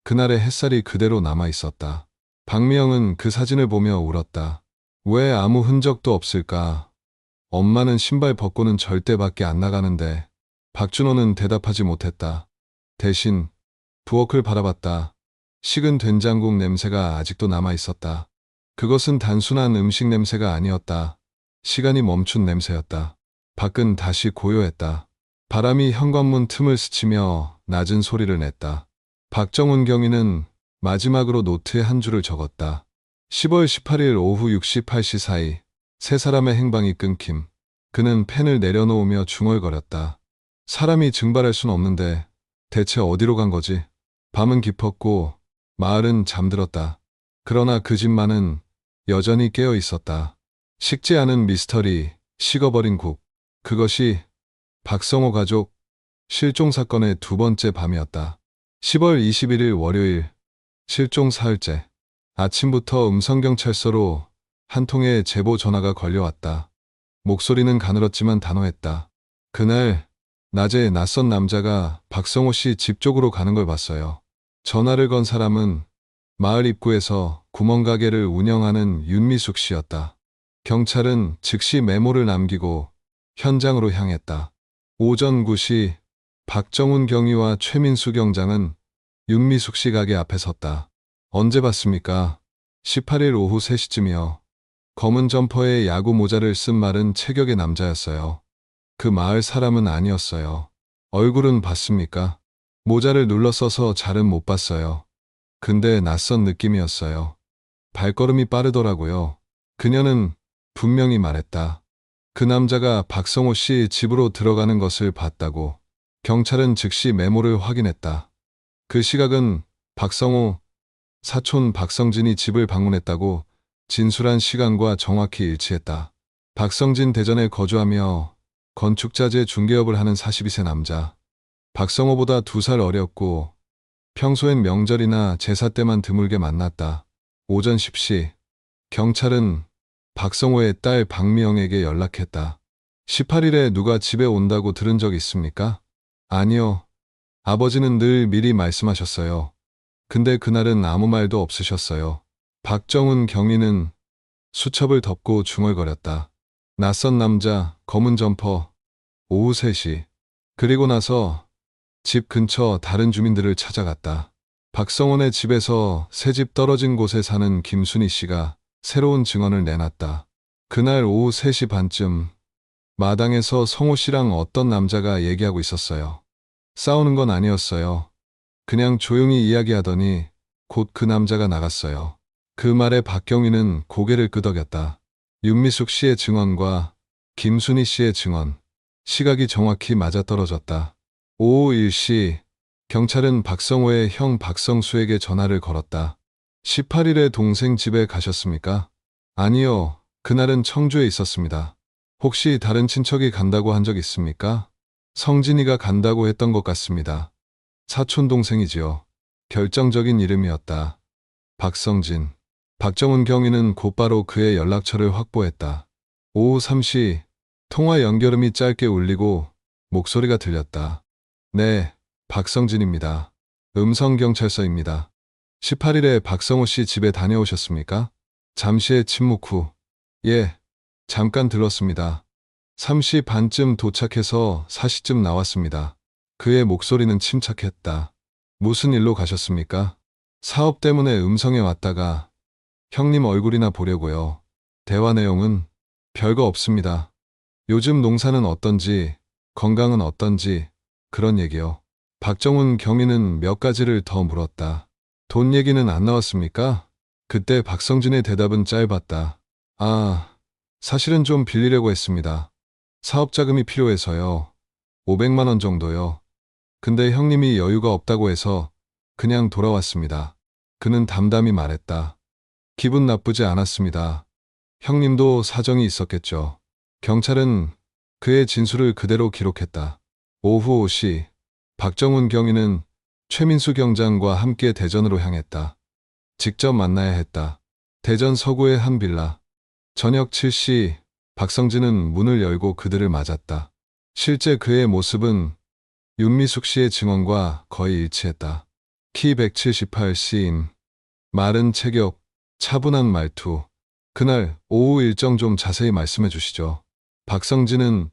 그날의 햇살이 그대로 남아 있었다. 박미영은 그 사진을 보며 울었다. 왜 아무 흔적도 없을까? 엄마는 신발 벗고는 절대 밖에 안 나가는데. 박준호는 대답하지 못했다. 대신 부엌을 바라봤다. 식은 된장국 냄새가 아직도 남아 있었다. 그것은 단순한 음식 냄새가 아니었다. 시간이 멈춘 냄새였다. 밖은 다시 고요했다. 바람이 현관문 틈을 스치며 낮은 소리를 냈다. 박정훈 경위는 마지막으로 노트에 한 줄을 적었다. 10월 18일 오후 6시 8시 사이 세 사람의 행방이 끊김. 그는 펜을 내려놓으며 중얼거렸다. 사람이 증발할 순 없는데 대체 어디로 간 거지? 밤은 깊었고 마을은 잠들었다. 그러나 그 집만은 여전히 깨어 있었다. 식지 않은 미스터리, 식어버린 국. 그것이 박성호 가족 실종 사건의 두 번째 밤이었다. 10월 21일 월요일, 실종 사흘째. 아침부터 음성경찰서로 한 통의 제보 전화가 걸려왔다. 목소리는 가늘었지만 단호했다. 그날 낮에 낯선 남자가 박성호 씨 집 쪽으로 가는 걸 봤어요. 전화를 건 사람은 마을 입구에서 구멍가게를 운영하는 윤미숙 씨였다. 경찰은 즉시 메모를 남기고 현장으로 향했다. 오전 9시 박정훈 경위와 최민수 경장은 윤미숙 씨 가게 앞에 섰다. 언제 봤습니까? 18일 오후 3시쯤이요. 검은 점퍼에 야구 모자를 쓴 마른 체격의 남자였어요. 그 마을 사람은 아니었어요. 얼굴은 봤습니까? 모자를 눌러 써서 잘은 못 봤어요. 근데 낯선 느낌이었어요. 발걸음이 빠르더라고요. 그녀는 분명히 말했다. 그 남자가 박성호 씨 집으로 들어가는 것을 봤다고. 경찰은 즉시 메모를 확인했다. 그 시각은 박성호 사촌 박성진이 집을 방문했다고 진술한 시간과 정확히 일치했다. 박성진 대전에 거주하며 건축자재 중개업을 하는 42세 남자. 박성호보다 2살 어렸고 평소엔 명절이나 제사 때만 드물게 만났다. 오전 10시 경찰은 박성호의 딸 박미영에게 연락했다. 18일에 누가 집에 온다고 들은 적 있습니까? 아니요. 아버지는 늘 미리 말씀하셨어요. 근데 그날은 아무 말도 없으셨어요. 박정훈 경위는 수첩을 덮고 중얼거렸다. 낯선 남자, 검은 점퍼, 오후 3시. 그리고 나서 집 근처 다른 주민들을 찾아갔다. 박성훈의 집에서 새 집 떨어진 곳에 사는 김순희 씨가 새로운 증언을 내놨다. 그날 오후 3시 반쯤 마당에서 성호 씨랑 어떤 남자가 얘기하고 있었어요. 싸우는 건 아니었어요. 그냥 조용히 이야기하더니 곧 그 남자가 나갔어요. 그 말에 박경위는 고개를 끄덕였다. 윤미숙 씨의 증언과 김순희 씨의 증언, 시각이 정확히 맞아떨어졌다. 오후 1시 경찰은 박성호의 형 박성수에게 전화를 걸었다. 18일에 동생 집에 가셨습니까? 아니요. 그날은 청주에 있었습니다. 혹시 다른 친척이 간다고 한 적 있습니까? 성진이가 간다고 했던 것 같습니다. 사촌 동생이지요. 결정적인 이름이었다. 박성진. 박정훈 경위는 곧바로 그의 연락처를 확보했다. 오후 3시 통화 연결음이 짧게 울리고 목소리가 들렸다. 네, 박성진입니다. 음성경찰서입니다. 18일에 박성호 씨 집에 다녀오셨습니까? 잠시의 침묵 후, 예, 잠깐 들렀습니다. 3시 반쯤 도착해서 4시쯤 나왔습니다. 그의 목소리는 침착했다. 무슨 일로 가셨습니까? 사업 때문에 음성에 왔다가 형님 얼굴이나 보려고요. 대화 내용은 별거 없습니다. 요즘 농사는 어떤지, 건강은 어떤지 그런 얘기요. 박정훈 경위는 몇 가지를 더 물었다. 돈 얘기는 안 나왔습니까? 그때 박성진의 대답은 짧았다. 아, 사실은 좀 빌리려고 했습니다. 사업 자금이 필요해서요. 500만 원 정도요. 근데 형님이 여유가 없다고 해서 그냥 돌아왔습니다. 그는 담담히 말했다. 기분 나쁘지 않았습니다. 형님도 사정이 있었겠죠. 경찰은 그의 진술을 그대로 기록했다. 오후 5시 박정훈 경위는 최민수 경장과 함께 대전으로 향했다. 직접 만나야 했다. 대전 서구의 한 빌라. 저녁 7시 박성진은 문을 열고 그들을 맞았다. 실제 그의 모습은 윤미숙 씨의 증언과 거의 일치했다. 키 178cm, 마른 체격, 차분한 말투. 그날 오후 일정 좀 자세히 말씀해 주시죠. 박성진은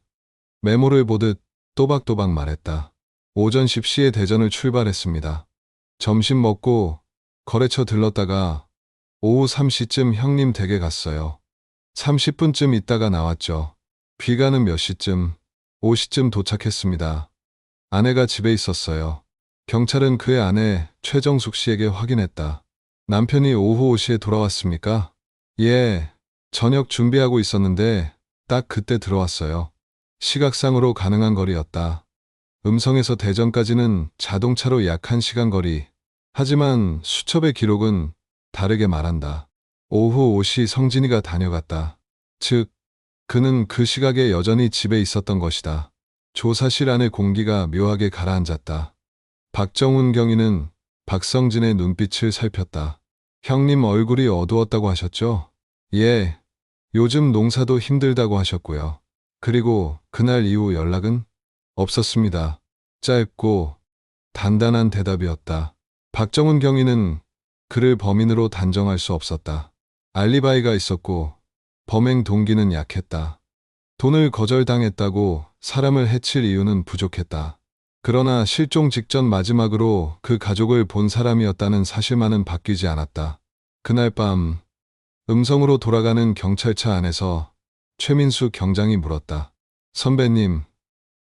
메모를 보듯 또박또박 말했다. 오전 10시에 대전을 출발했습니다. 점심 먹고 거래처 들렀다가 오후 3시쯤 형님 댁에 갔어요. 30분쯤 있다가 나왔죠. 귀가는 몇 시쯤? 5시쯤 도착했습니다. 아내가 집에 있었어요. 경찰은 그의 아내 최정숙 씨에게 확인했다. 남편이 오후 5시에 돌아왔습니까? 예, 저녁 준비하고 있었는데 딱 그때 들어왔어요. 시각상으로 가능한 거리였다. 음성에서 대전까지는 자동차로 약 1시간 거리. 하지만 수첩의 기록은 다르게 말한다. 오후 5시 성진이가 다녀갔다. 즉, 그는 그 시각에 여전히 집에 있었던 것이다. 조사실 안의 공기가 묘하게 가라앉았다. 박정훈 경위는 박성진의 눈빛을 살폈다. 형님 얼굴이 어두웠다고 하셨죠? 예, 요즘 농사도 힘들다고 하셨고요. 그리고 그날 이후 연락은 없었습니다. 짧고 단단한 대답이었다. 박정훈 경위는 그를 범인으로 단정할 수 없었다. 알리바이가 있었고 범행 동기는 약했다. 돈을 거절당했다고 사람을 해칠 이유는 부족했다. 그러나 실종 직전 마지막으로 그 가족을 본 사람이었다는 사실만은 바뀌지 않았다. 그날 밤 음성으로 돌아가는 경찰차 안에서 최민수 경장이 물었다. 선배님,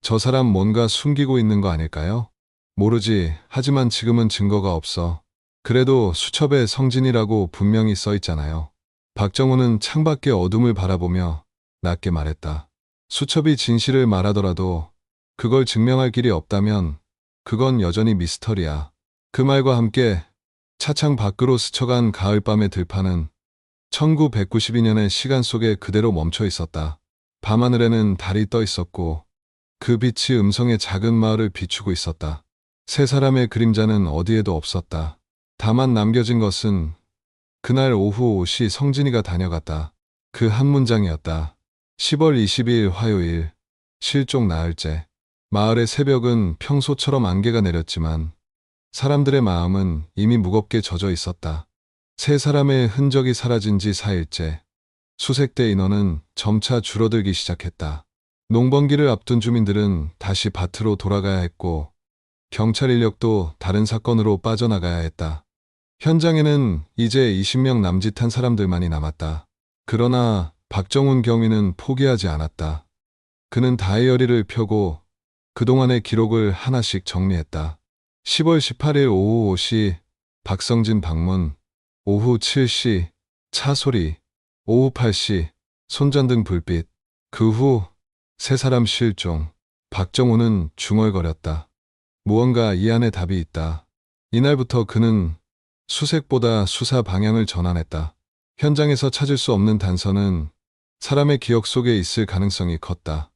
저 사람 뭔가 숨기고 있는 거 아닐까요? 모르지. 하지만 지금은 증거가 없어. 그래도 수첩에 성진이라고 분명히 써 있잖아요. 박정우는 창밖의 어둠을 바라보며 낮게 말했다. 수첩이 진실을 말하더라도 그걸 증명할 길이 없다면 그건 여전히 미스터리야. 그 말과 함께 차창 밖으로 스쳐간 가을밤의 들판은 1992년의 시간 속에 그대로 멈춰 있었다. 밤하늘에는 달이 떠 있었고 그 빛이 음성의 작은 마을을 비추고 있었다. 세 사람의 그림자는 어디에도 없었다. 다만 남겨진 것은 그날 오후 5시 성진이가 다녀갔다. 그 한 문장이었다. 10월 22일 화요일, 실종 나흘째. 마을의 새벽은 평소처럼 안개가 내렸지만 사람들의 마음은 이미 무겁게 젖어 있었다. 세 사람의 흔적이 사라진 지 4일째. 수색대 인원은 점차 줄어들기 시작했다. 농번기를 앞둔 주민들은 다시 밭으로 돌아가야 했고 경찰 인력도 다른 사건으로 빠져나가야 했다. 현장에는 이제 20명 남짓한 사람들만이 남았다. 그러나 박정훈 경위는 포기하지 않았다. 그는 다이어리를 펴고 그동안의 기록을 하나씩 정리했다. 10월 18일 오후 5시 박성진 방문, 오후 7시 차 소리, 오후 8시 손전등 불빛. 그 후 세 사람 실종. 박정우는 중얼거렸다. 무언가 이 안에 답이 있다. 이날부터 그는 수색보다 수사 방향을 전환했다. 현장에서 찾을 수 없는 단서는 사람의 기억 속에 있을 가능성이 컸다.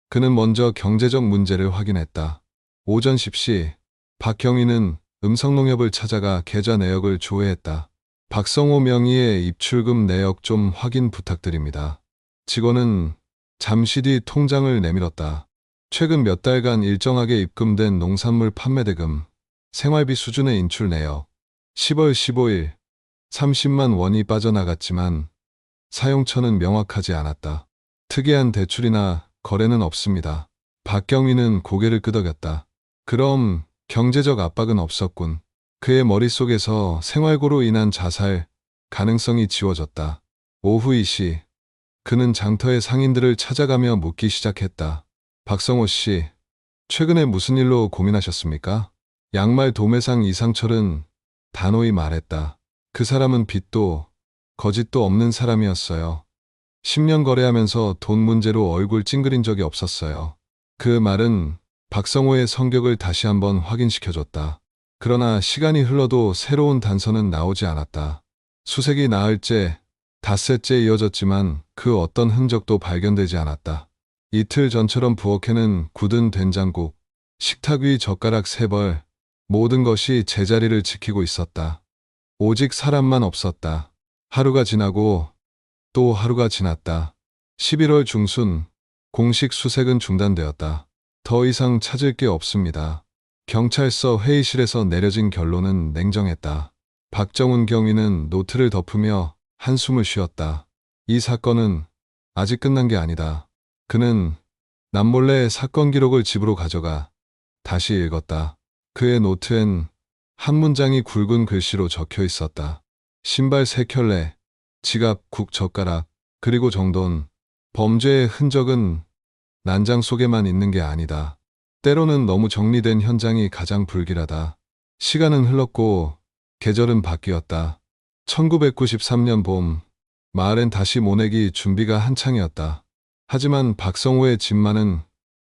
그는 먼저 경제적 문제를 확인했다. 오전 10시 박경희는 음성농협을 찾아가 계좌 내역을 조회했다. 박성호 명의의 입출금 내역 좀 확인 부탁드립니다. 직원은 잠시 뒤 통장을 내밀었다. 최근 몇 달간 일정하게 입금된 농산물 판매대금, 생활비 수준의 인출 내역. 10월 15일 30만 원이 빠져나갔지만 사용처는 명확하지 않았다. 특이한 대출이나 거래는 없습니다. 박경희는 고개를 끄덕였다. 그럼 경제적 압박은 없었군. 그의 머릿속에서 생활고로 인한 자살 가능성이 지워졌다. 오후 2시 그는 장터의 상인들을 찾아가며 묻기 시작했다. 박성호 씨, 최근에 무슨 일로 고민하셨습니까? 양말 도매상 이상철은 단호히 말했다. 그 사람은 빚도 거짓도 없는 사람이었어요. 10년 거래하면서 돈 문제로 얼굴 찡그린 적이 없었어요. 그 말은 박성호의 성격을 다시 한번 확인시켜줬다. 그러나 시간이 흘러도 새로운 단서는 나오지 않았다. 수색이 나흘째, 닷새째 이어졌지만 그 어떤 흔적도 발견되지 않았다. 이틀 전처럼 부엌에는 굳은 된장국, 식탁 위 젓가락 3벌, 모든 것이 제자리를 지키고 있었다. 오직 사람만 없었다. 하루가 지나고 또 하루가 지났다. 11월 중순, 공식 수색은 중단되었다. 더 이상 찾을 게 없습니다. 경찰서 회의실에서 내려진 결론은 냉정했다. 박정훈 경위는 노트를 덮으며 한숨을 쉬었다. 이 사건은 아직 끝난 게 아니다. 그는 남몰래 사건 기록을 집으로 가져가 다시 읽었다. 그의 노트엔 한 문장이 굵은 글씨로 적혀 있었다. 신발 3켤레, 지갑, 국젓가락, 그리고 정돈. 범죄의 흔적은 난장 속에만 있는 게 아니다. 때로는 너무 정리된 현장이 가장 불길하다. 시간은 흘렀고 계절은 바뀌었다. 1993년 봄, 마을엔 다시 모내기 준비가 한창이었다. 하지만 박성호의 집만은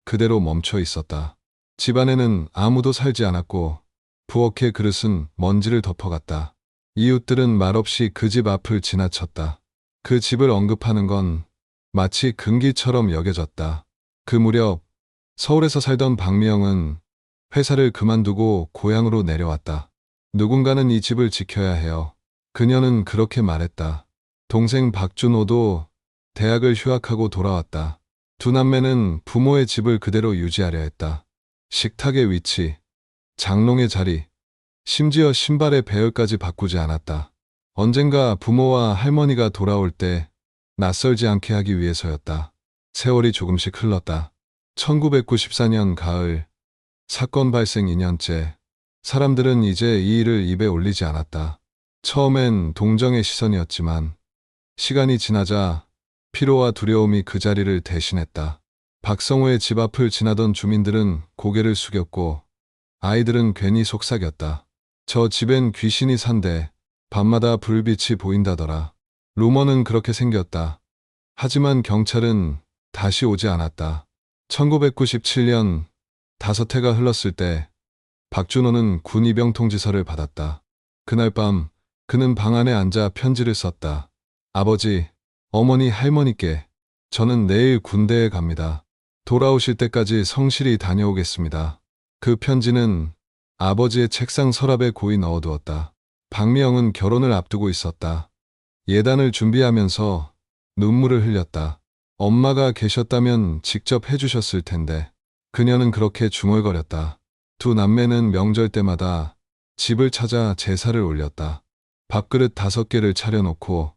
그대로 멈춰 있었다. 집안에는 아무도 살지 않았고 부엌의 그릇은 먼지를 덮어갔다. 이웃들은 말없이 그 집 앞을 지나쳤다. 그 집을 언급하는 건 마치 금기처럼 여겨졌다. 그 무렵 서울에서 살던 박미영은 회사를 그만두고 고향으로 내려왔다. 누군가는 이 집을 지켜야 해요. 그녀는 그렇게 말했다. 동생 박준호도 대학을 휴학하고 돌아왔다. 두 남매는 부모의 집을 그대로 유지하려 했다. 식탁의 위치, 장롱의 자리, 심지어 신발의 배열까지 바꾸지 않았다. 언젠가 부모와 할머니가 돌아올 때 낯설지 않게 하기 위해서였다. 세월이 조금씩 흘렀다. 1994년 가을, 사건 발생 2년째. 사람들은 이제 이 일을 입에 올리지 않았다. 처음엔 동정의 시선이었지만 시간이 지나자 피로와 두려움이 그 자리를 대신했다. 박성호의 집 앞을 지나던 주민들은 고개를 숙였고 아이들은 괜히 속삭였다. 저 집엔 귀신이 산대. 밤마다 불빛이 보인다더라. 루머는 그렇게 생겼다. 하지만 경찰은 다시 오지 않았다. 1997년 5해가 흘렀을 때 박준호는 군 입영 통지서를 받았다. 그날 밤 그는 방 안에 앉아 편지를 썼다. 아버지, 어머니, 할머니께 저는 내일 군대에 갑니다. 돌아오실 때까지 성실히 다녀오겠습니다. 그 편지는 아버지의 책상 서랍에 고이 넣어두었다. 박미영은 결혼을 앞두고 있었다. 예단을 준비하면서 눈물을 흘렸다. 엄마가 계셨다면 직접 해주셨을 텐데. 그녀는 그렇게 중얼거렸다. 두 남매는 명절 때마다 집을 찾아 제사를 올렸다. 밥그릇 5개를 차려놓고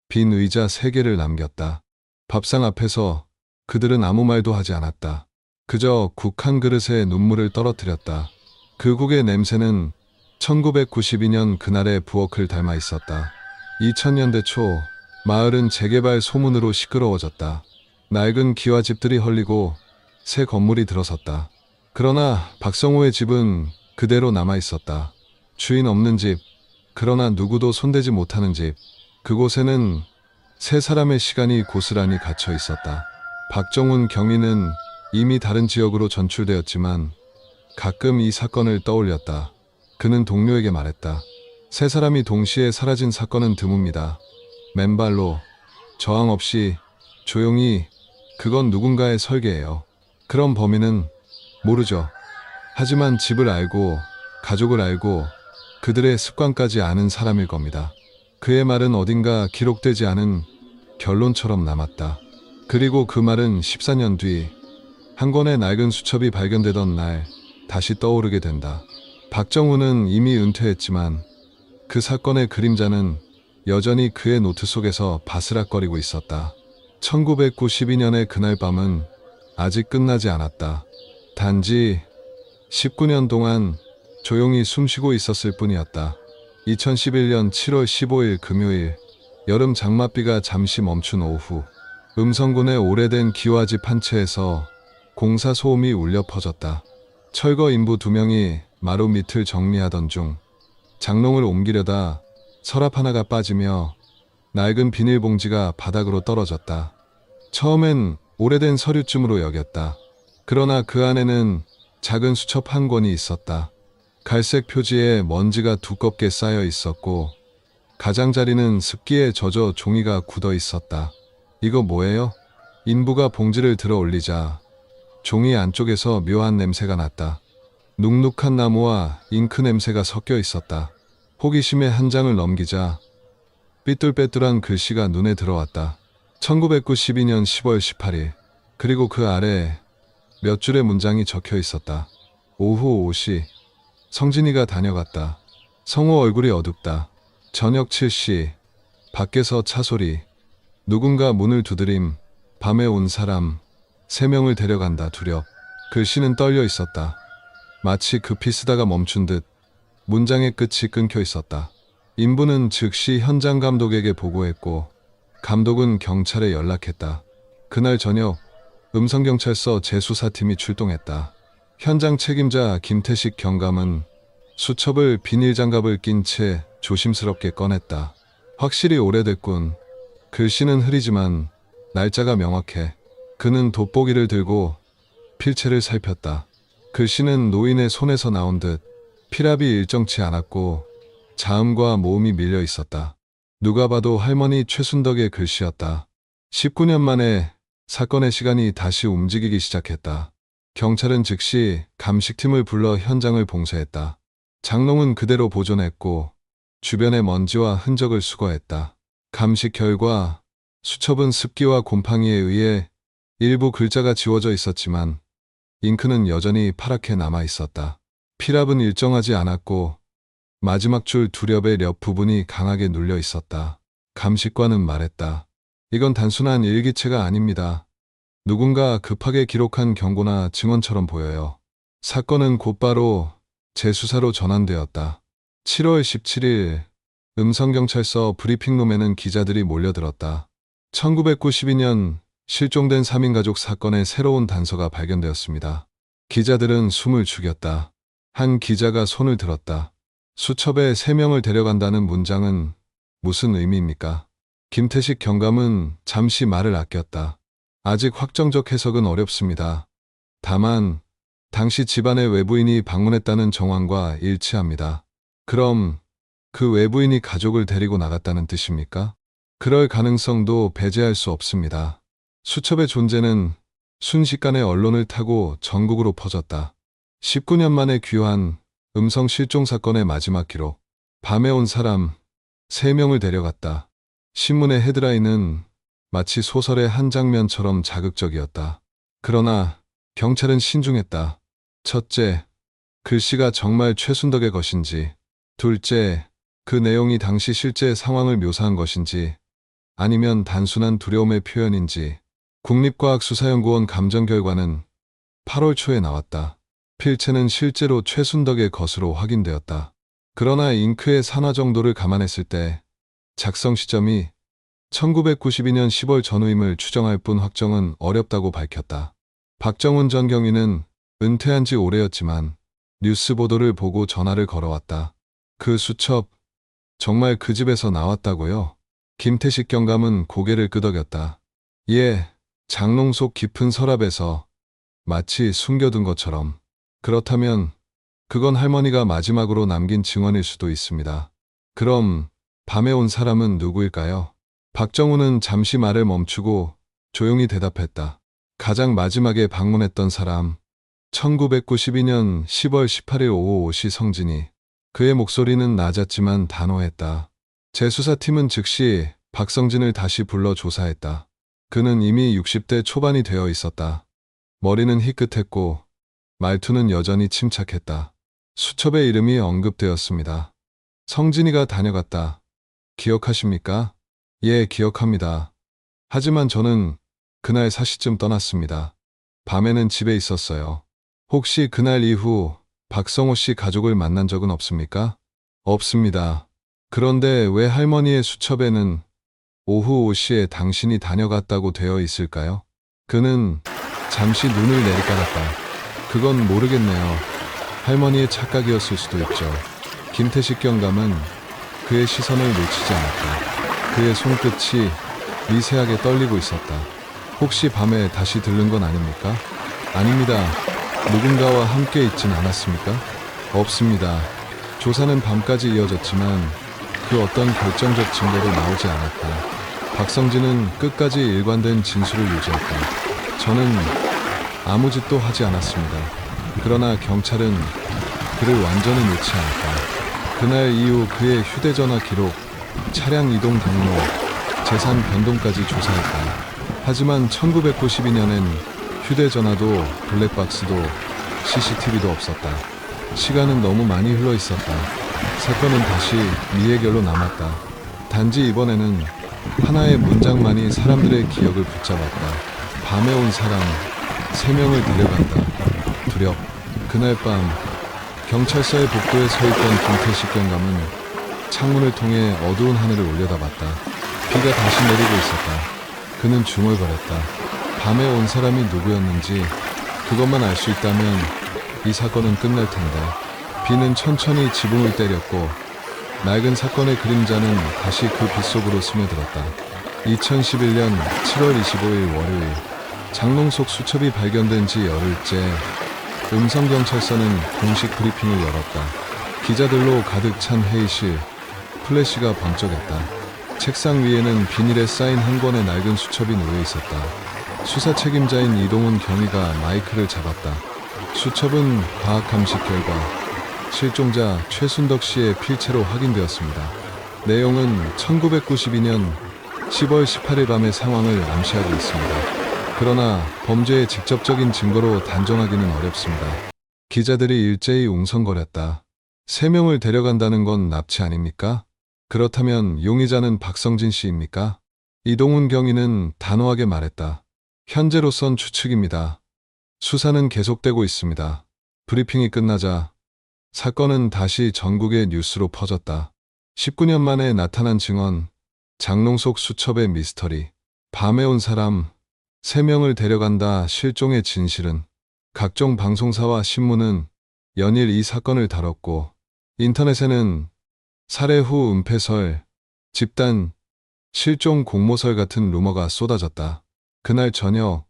빈 의자 3개를 남겼다. 밥상 앞에서 그들은 아무 말도 하지 않았다. 그저 국 한 그릇에 눈물을 떨어뜨렸다. 그 국의 냄새는 1992년 그날의 부엌을 닮아 있었다. 2000년대 초 마을은 재개발 소문으로 시끄러워졌다. 낡은 기와집들이 헐리고 새 건물이 들어섰다. 그러나 박성호의 집은 그대로 남아 있었다. 주인 없는 집, 그러나 누구도 손대지 못하는 집. 그곳에는 세 사람의 시간이 고스란히 갇혀 있었다. 박정훈 경위는 이미 다른 지역으로 전출되었지만 가끔 이 사건을 떠올렸다. 그는 동료에게 말했다. 세 사람이 동시에 사라진 사건은 드뭅니다. 맨발로, 저항 없이, 조용히, 그건 누군가의 설계예요. 그럼 범인은 모르죠. 하지만 집을 알고, 가족을 알고, 그들의 습관까지 아는 사람일 겁니다. 그의 말은 어딘가 기록되지 않은 결론처럼 남았다. 그리고 그 말은 14년 뒤, 한 권의 낡은 수첩이 발견되던 날, 다시 떠오르게 된다. 박정훈은 이미 은퇴했지만 그 사건의 그림자는 여전히 그의 노트 속에서 바스락거리고 있었다. 1992년의 그날 밤은 아직 끝나지 않았다. 단지 19년 동안 조용히 숨쉬고 있었을 뿐이었다. 2011년 7월 15일 금요일, 여름 장맛비가 잠시 멈춘 오후, 음성군의 오래된 기와집 한 채에서 공사 소음이 울려 퍼졌다. 철거 인부 2명이 마루 밑을 정리하던 중 장롱을 옮기려다 서랍 하나가 빠지며 낡은 비닐봉지가 바닥으로 떨어졌다. 처음엔 오래된 서류쯤으로 여겼다. 그러나 그 안에는 작은 수첩 한 권이 있었다. 갈색 표지에 먼지가 두껍게 쌓여 있었고 가장자리는 습기에 젖어 종이가 굳어 있었다. 이거 뭐예요? 인부가 봉지를 들어 올리자 종이 안쪽에서 묘한 냄새가 났다. 눅눅한 나무와 잉크 냄새가 섞여 있었다. 호기심에 한 장을 넘기자 삐뚤빼뚤한 글씨가 눈에 들어왔다. 1992년 10월 18일. 그리고 그 아래에 몇 줄의 문장이 적혀 있었다. 오후 5시. 성진이가 다녀갔다. 성호 얼굴이 어둡다. 저녁 7시. 밖에서 차 소리. 누군가 문을 두드림. 밤에 온 사람. 3명을 데려간다. 두렵. 글씨는 떨려 있었다. 마치 급히 쓰다가 멈춘 듯 문장의 끝이 끊겨 있었다. 인부는 즉시 현장 감독에게 보고했고 감독은 경찰에 연락했다. 그날 저녁 음성경찰서 재수사팀이 출동했다. 현장 책임자 김태식 경감은 수첩을 비닐장갑을 낀 채 조심스럽게 꺼냈다. 확실히 오래됐군. 글씨는 흐리지만 날짜가 명확해. 그는 돋보기를 들고 필체를 살폈다. 글씨는 노인의 손에서 나온 듯 필압이 일정치 않았고 자음과 모음이 밀려 있었다. 누가 봐도 할머니 최순덕의 글씨였다. 19년 만에 사건의 시간이 다시 움직이기 시작했다. 경찰은 즉시 감식팀을 불러 현장을 봉쇄했다. 장롱은 그대로 보존했고 주변의 먼지와 흔적을 수거했다. 감식 결과 수첩은 습기와 곰팡이에 의해 일부 글자가 지워져 있었지만 잉크는 여전히 파랗게 남아 있었다. 필압은 일정하지 않았고 마지막 줄 두렵의 렵 부분이 강하게 눌려 있었다. 감식관은 말했다. 이건 단순한 일기체가 아닙니다. 누군가 급하게 기록한 경고나 증언처럼 보여요. 사건은 곧바로 재수사로 전환되었다. 7월 17일 음성경찰서 브리핑룸에는 기자들이 몰려들었다. 1992년 실종된 3인 가족 사건의 새로운 단서가 발견되었습니다. 기자들은 숨을 죽였다. 한 기자가 손을 들었다. 수첩에 3명을 데려간다는 문장은 무슨 의미입니까? 김태식 경감은 잠시 말을 아꼈다. 아직 확정적 해석은 어렵습니다. 다만 당시 집안의 외부인이 방문했다는 정황과 일치합니다. 그럼 그 외부인이 가족을 데리고 나갔다는 뜻입니까? 그럴 가능성도 배제할 수 없습니다. 수첩의 존재는 순식간에 언론을 타고 전국으로 퍼졌다. 19년 만에 귀환 음성 실종 사건의 마지막 기록. 밤에 온 사람 3명을 데려갔다. 신문의 헤드라인은 마치 소설의 한 장면처럼 자극적이었다. 그러나 경찰은 신중했다. 첫째, 글씨가 정말 최순덕의 것인지. 둘째, 그 내용이 당시 실제 상황을 묘사한 것인지 아니면 단순한 두려움의 표현인지. 국립과학수사연구원 감정 결과는 8월 초에 나왔다. 필체는 실제로 최순덕의 것으로 확인되었다. 그러나 잉크의 산화 정도를 감안했을 때 작성 시점이 1992년 10월 전후임을 추정할 뿐 확정은 어렵다고 밝혔다. 박정훈 전 경위는 은퇴한 지 오래였지만 뉴스 보도를 보고 전화를 걸어왔다. 그 수첩 정말 그 집에서 나왔다고요? 김태식 경감은 고개를 끄덕였다. 예, 장롱 속 깊은 서랍에서 마치 숨겨둔 것처럼. 그렇다면 그건 할머니가 마지막으로 남긴 증언일 수도 있습니다. 그럼 밤에 온 사람은 누구일까요? 박정훈은 잠시 말을 멈추고 조용히 대답했다. 가장 마지막에 방문했던 사람. 1992년 10월 18일 오후 5시 성진이. 그의 목소리는 낮았지만 단호했다. 재수사팀은 즉시 박성진을 다시 불러 조사했다. 그는 이미 60대 초반이 되어 있었다. 머리는 희끗했고 말투는 여전히 침착했다. 수첩의 이름이 언급되었습니다. 성진이가 다녀갔다. 기억하십니까? 예, 기억합니다. 하지만 저는 그날 4시쯤 떠났습니다. 밤에는 집에 있었어요. 혹시 그날 이후 박성호 씨 가족을 만난 적은 없습니까? 없습니다. 그런데 왜 할머니의 수첩에는 오후 5시에 당신이 다녀갔다고 되어 있을까요? 그는 잠시 눈을 내리깔았다. 그건 모르겠네요. 할머니의 착각이었을 수도 있죠. 김태식 경감은 그의 시선을 놓치지 않았다. 그의 손끝이 미세하게 떨리고 있었다. 혹시 밤에 다시 들른 건 아닙니까? 아닙니다. 누군가와 함께 있진 않았습니까? 없습니다. 조사는 밤까지 이어졌지만 그 어떤 결정적 증거도 나오지 않았다. 박성진은 끝까지 일관된 진술을 유지했다. 저는 아무 짓도 하지 않았습니다. 그러나 경찰은 그를 완전히 놓지 않았다. 그날 이후 그의 휴대전화 기록, 차량 이동 경로, 재산 변동까지 조사했다. 하지만 1992년엔 휴대전화도 블랙박스도 CCTV도 없었다. 시간은 너무 많이 흘러 있었다. 사건은 다시 미해결로 남았다. 단지 이번에는 하나의 문장만이 사람들의 기억을 붙잡았다. 밤에 온 사람 3명을 데려간다. 두렵. 그날 밤 경찰서의 복도에 서 있던 김태식 경감은 창문을 통해 어두운 하늘을 올려다봤다. 비가 다시 내리고 있었다. 그는 중얼거렸다. 밤에 온 사람이 누구였는지 그것만 알 수 있다면 이 사건은 끝날 텐데. 비는 천천히 지붕을 때렸고 낡은 사건의 그림자는 다시 그 빛 속으로 스며들었다. 2011년 7월 25일 월요일, 장롱 속 수첩이 발견된 지 열흘째 음성경찰서는 공식 브리핑을 열었다. 기자들로 가득 찬 회의실, 플래시가 번쩍했다. 책상 위에는 비닐에 쌓인 한 권의 낡은 수첩이 놓여 있었다. 수사 책임자인 이동훈 경위가 마이크를 잡았다. 수첩은 과학 감식 결과 실종자 최순덕 씨의 필체로 확인되었습니다. 내용은 1992년 10월 18일 밤의 상황을 암시하고 있습니다. 그러나 범죄의 직접적인 증거로 단정하기는 어렵습니다. 기자들이 일제히 웅성거렸다. 3명을 데려간다는 건 납치 아닙니까? 그렇다면 용의자는 박성진 씨입니까? 이동훈 경위는 단호하게 말했다. 현재로선 추측입니다. 수사는 계속되고 있습니다. 브리핑이 끝나자 사건은 다시 전국의 뉴스로 퍼졌다. 19년 만에 나타난 증언, 장롱 속 수첩의 미스터리, 밤에 온 사람, 3명을 데려간다 실종의 진실은. 각종 방송사와 신문은 연일 이 사건을 다뤘고 인터넷에는 살해 후 은폐설, 집단, 실종 공모설 같은 루머가 쏟아졌다. 그날 저녁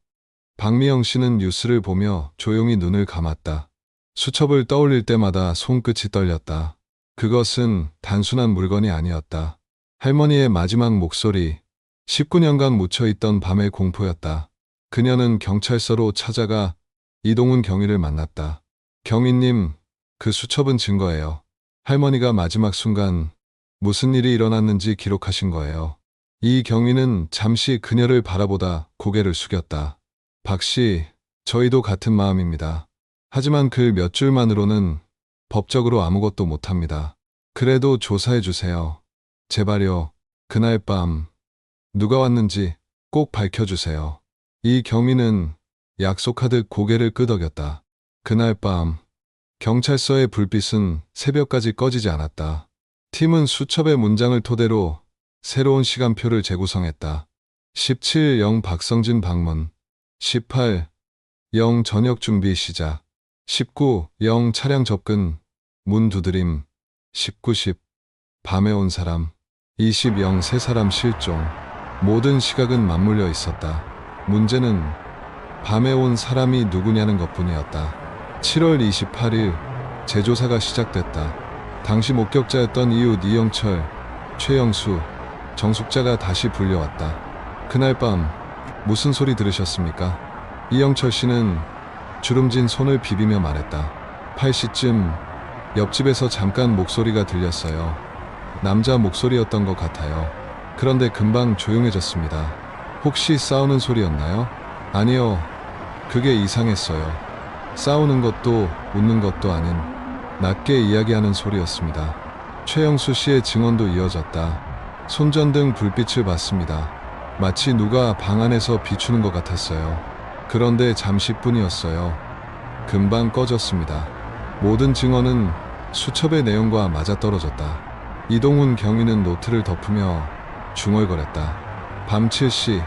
박미영 씨는 뉴스를 보며 조용히 눈을 감았다. 수첩을 떠올릴 때마다 손끝이 떨렸다. 그것은 단순한 물건이 아니었다. 할머니의 마지막 목소리, 19년간 묻혀있던 밤의 공포였다. 그녀는 경찰서로 찾아가 이동훈 경위를 만났다. 경위님, 그 수첩은 증거예요. 할머니가 마지막 순간 무슨 일이 일어났는지 기록하신 거예요. 이 경위는 잠시 그녀를 바라보다 고개를 숙였다. 박 씨, 저희도 같은 마음입니다. 하지만 글 몇 줄만으로는 법적으로 아무것도 못합니다. 그래도 조사해 주세요. 제발요. 그날 밤 누가 왔는지 꼭 밝혀주세요. 이 경위는 약속하듯 고개를 끄덕였다. 그날 밤 경찰서의 불빛은 새벽까지 꺼지지 않았다. 팀은 수첩의 문장을 토대로 새로운 시간표를 재구성했다. 17:0 박성진 방문, 18:0 저녁 준비 시작, 19:0 차량 접근, 문 두드림, 19:10 밤에 온 사람, 20:0 세 사람 실종. 모든 시각은 맞물려 있었다. 문제는 밤에 온 사람이 누구냐는 것뿐이었다. 7월 28일 재조사가 시작됐다. 당시 목격자였던 이웃 이영철, 최영수, 정숙자가 다시 불려왔다. 그날 밤 무슨 소리 들으셨습니까? 이영철 씨는 주름진 손을 비비며 말했다. 8시쯤 옆집에서 잠깐 목소리가 들렸어요. 남자 목소리였던 것 같아요. 그런데 금방 조용해졌습니다. 혹시 싸우는 소리였나요? 아니요. 그게 이상했어요. 싸우는 것도 웃는 것도 아닌 낮게 이야기하는 소리였습니다. 최영수 씨의 증언도 이어졌다. 손전등 불빛을 봤습니다. 마치 누가 방 안에서 비추는 것 같았어요. 그런데 잠시뿐이었어요. 금방 꺼졌습니다. 모든 증언은 수첩의 내용과 맞아떨어졌다. 이동훈 경위는 노트를 덮으며 중얼거렸다. 밤 7시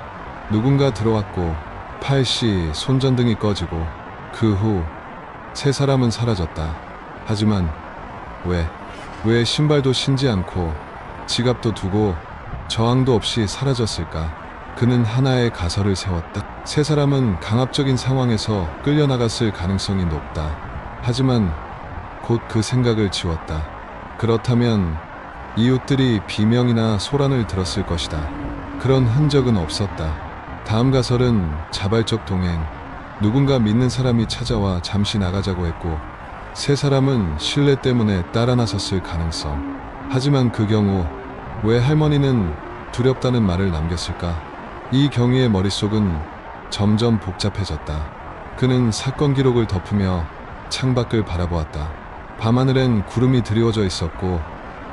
누군가 들어왔고 8시 손전등이 꺼지고 그 후 세 사람은 사라졌다. 하지만 왜 신발도 신지 않고 지갑도 두고 저항도 없이 사라졌을까? 그는 하나의 가설을 세웠다. 세 사람은 강압적인 상황에서 끌려나갔을 가능성이 높다. 하지만 곧 그 생각을 지웠다. 그렇다면 이웃들이 비명이나 소란을 들었을 것이다. 그런 흔적은 없었다. 다음 가설은 자발적 동행. 누군가 믿는 사람이 찾아와 잠시 나가자고 했고 세 사람은 신뢰 때문에 따라 나섰을 가능성. 하지만 그 경우 왜 할머니는 두렵다는 말을 남겼을까? 이 경위의 머릿속은 점점 복잡해졌다. 그는 사건 기록을 덮으며 창밖을 바라보았다. 밤하늘엔 구름이 드리워져 있었고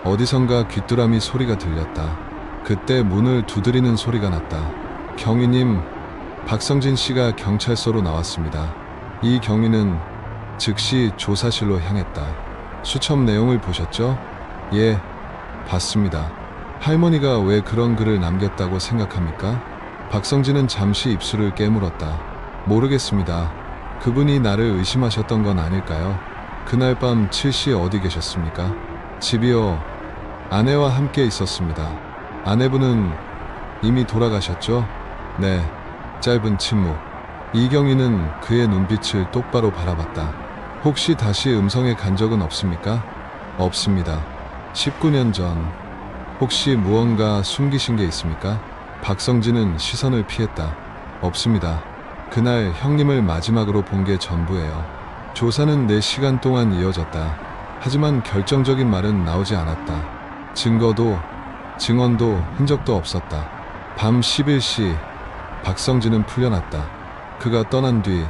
어디선가 귀뚜라미 소리가 들렸다. 그때 문을 두드리는 소리가 났다. 경위님, 박성진 씨가 경찰서로 나왔습니다. 이 경위는 즉시 조사실로 향했다. 수첩 내용을 보셨죠? 예, 봤습니다. 할머니가 왜 그런 글을 남겼다고 생각합니까? 박성진은 잠시 입술을 깨물었다. 모르겠습니다. 그분이 나를 의심하셨던 건 아닐까요? 그날 밤 7시 어디 계셨습니까? 집이요. 아내와 함께 있었습니다. 아내분은 이미 돌아가셨죠? 네. 짧은 침묵. 이경희는 그의 눈빛을 똑바로 바라봤다. 혹시 다시 음성에 간 적은 없습니까? 없습니다. 19년 전. 혹시 무언가 숨기신 게 있습니까? 박성진은 시선을 피했다. 없습니다. 그날 형님을 마지막으로 본 게 전부예요. 조사는 4시간 동안 이어졌다. 하지만 결정적인 말은 나오지 않았다. 증거도, 증언도, 흔적도 없었다. 밤 11시, 박성진은 풀려났다. 그가 떠난 뒤,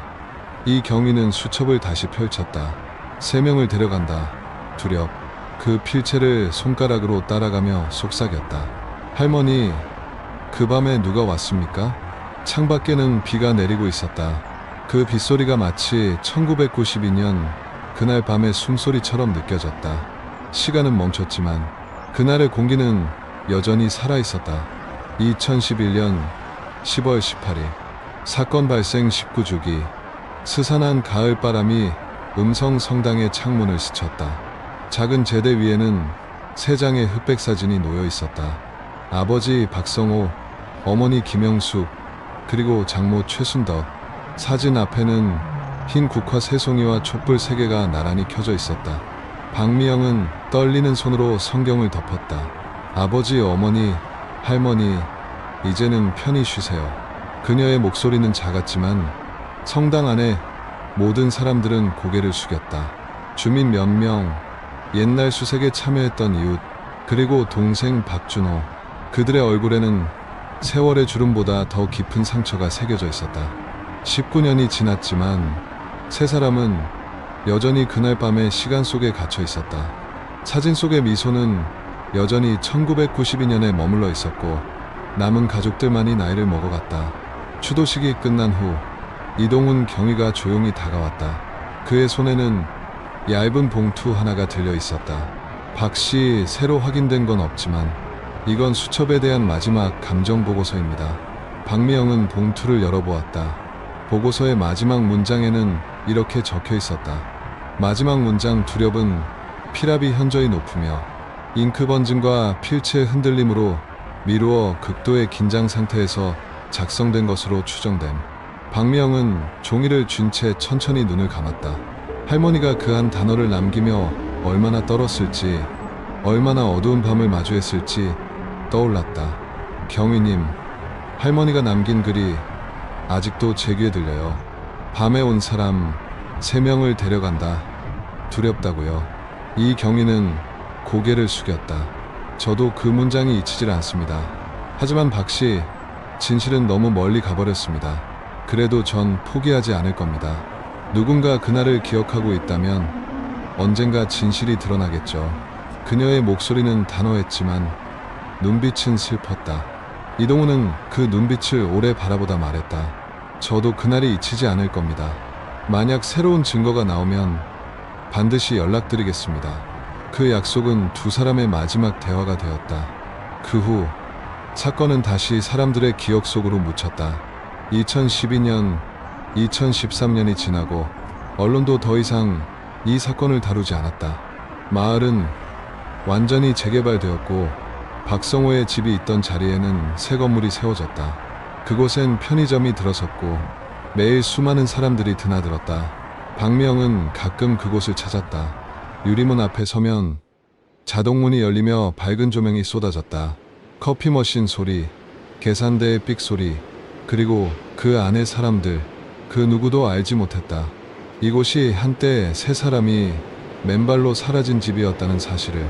이경희는 수첩을 다시 펼쳤다. 3명을 데려간다. 두렵. 그 필체를 손가락으로 따라가며 속삭였다. 할머니, 그 밤에 누가 왔습니까? 창밖에는 비가 내리고 있었다. 그 빗소리가 마치 1992년 그날 밤의 숨소리처럼 느껴졌다. 시간은 멈췄지만 그날의 공기는 여전히 살아있었다. 2011년 10월 18일 사건 발생 19주기 스산한 가을바람이 음성 성당의 창문을 스쳤다. 작은 제대 위에는 3장의 흑백 사진이 놓여 있었다. 아버지 박성호, 어머니 김영숙, 그리고 장모 최순덕. 사진 앞에는 흰 국화 3송이와 촛불 3개가 나란히 켜져 있었다. 박미영은 떨리는 손으로 성경을 덮었다. 아버지, 어머니, 할머니, 이제는 편히 쉬세요. 그녀의 목소리는 작았지만 성당 안에 모든 사람들은 고개를 숙였다. 주민 몇 명, 옛날 수색에 참여했던 이웃, 그리고 동생 박준호. 그들의 얼굴에는 세월의 주름보다 더 깊은 상처가 새겨져 있었다. 19년이 지났지만 3사람은 여전히 그날 밤의 시간 속에 갇혀 있었다. 사진 속의 미소는 여전히 1992년에 머물러 있었고 남은 가족들만이 나이를 먹어갔다. 추도식이 끝난 후 이동훈 경위가 조용히 다가왔다. 그의 손에는 얇은 봉투 하나가 들려 있었다. 박씨, 새로 확인된 건 없지만 이건 수첩에 대한 마지막 감정 보고서입니다. 박미영은 봉투를 열어보았다. 보고서의 마지막 문장에는 이렇게 적혀 있었다. 마지막 문장 두렵은 피랍이 현저히 높으며 잉크 번짐과 필체의 흔들림으로 미루어 극도의 긴장 상태에서 작성된 것으로 추정됨. 박미영은 종이를 쥔 채 천천히 눈을 감았다. 할머니가 그 한 단어를 남기며 얼마나 떨었을지, 얼마나 어두운 밤을 마주했을지 떠올랐다. 경위님, 할머니가 남긴 글이 아직도 제 귀에 들려요. 밤에 온 사람 3명을 데려간다. 두렵다고요. 이 경위는 고개를 숙였다. 저도 그 문장이 잊히질 않습니다. 하지만 박씨, 진실은 너무 멀리 가버렸습니다. 그래도 전 포기하지 않을 겁니다. 누군가 그날을 기억하고 있다면 언젠가 진실이 드러나겠죠. 그녀의 목소리는 단호했지만 눈빛은 슬펐다. 이동훈은 그 눈빛을 오래 바라보다 말했다. 저도 그날이 잊히지 않을 겁니다. 만약 새로운 증거가 나오면 반드시 연락드리겠습니다. 그 약속은 2사람의 마지막 대화가 되었다. 그 후 사건은 다시 사람들의 기억 속으로 묻혔다. 2012년, 2013년이 지나고 언론도 더 이상 이 사건을 다루지 않았다. 마을은 완전히 재개발되었고 박성호의 집이 있던 자리에는 새 건물이 세워졌다. 그곳엔 편의점이 들어섰고 매일 수많은 사람들이 드나들었다. 박미영은 가끔 그곳을 찾았다. 유리문 앞에 서면 자동문이 열리며 밝은 조명이 쏟아졌다. 커피 머신 소리, 계산대의 삑 소리, 그리고 그 안의 사람들, 그 누구도 알지 못했다. 이곳이 한때 3사람이 맨발로 사라진 집이었다는 사실을.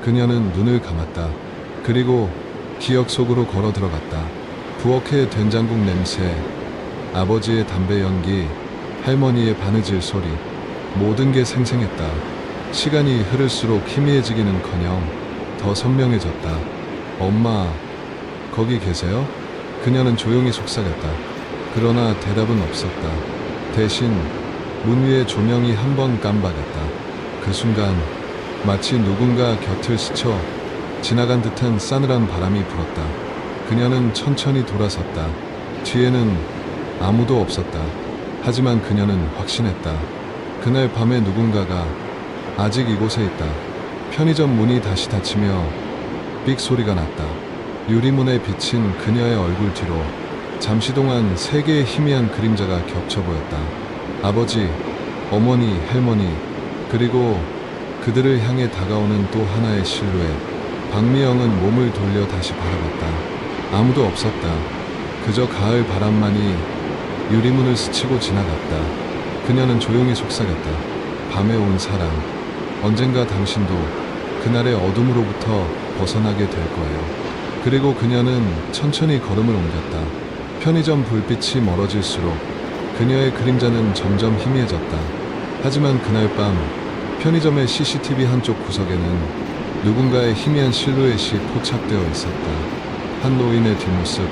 그녀는 눈을 감았다. 그리고 기억 속으로 걸어 들어갔다. 부엌의 된장국 냄새, 아버지의 담배 연기, 할머니의 바느질 소리, 모든 게 생생했다. 시간이 흐를수록 희미해지기는커녕 더 선명해졌다. 엄마, 거기 계세요? 그녀는 조용히 속삭였다. 그러나 대답은 없었다. 대신 문 위의 조명이 한 번 깜박였다. 그 순간 마치 누군가 곁을 스쳐 지나간 듯한 싸늘한 바람이 불었다. 그녀는 천천히 돌아섰다. 뒤에는 아무도 없었다. 하지만 그녀는 확신했다. 그날 밤에 누군가가 아직 이곳에 있다. 편의점 문이 다시 닫히며 삑 소리가 났다. 유리문에 비친 그녀의 얼굴 뒤로 잠시 동안 세 개의 희미한 그림자가 겹쳐 보였다. 아버지, 어머니, 할머니, 그리고 그들을 향해 다가오는 또 하나의 실루엣. 박미영은 몸을 돌려 다시 바라봤다. 아무도 없었다. 그저 가을 바람만이 유리문을 스치고 지나갔다. 그녀는 조용히 속삭였다. 밤에 온 사랑, 언젠가 당신도 그날의 어둠으로부터 벗어나게 될 거예요. 그리고 그녀는 천천히 걸음을 옮겼다. 편의점 불빛이 멀어질수록 그녀의 그림자는 점점 희미해졌다. 하지만 그날 밤 편의점의 CCTV 한쪽 구석에는 누군가의 희미한 실루엣이 포착되어 있었다. 한 노인의 뒷모습,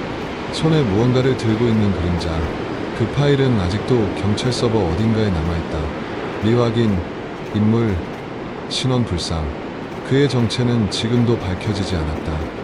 손에 무언가를 들고 있는 그림자. 그 파일은 아직도 경찰 서버 어딘가에 남아있다. 미확인, 인물, 신원 불상. 그의 정체는 지금도 밝혀지지 않았다.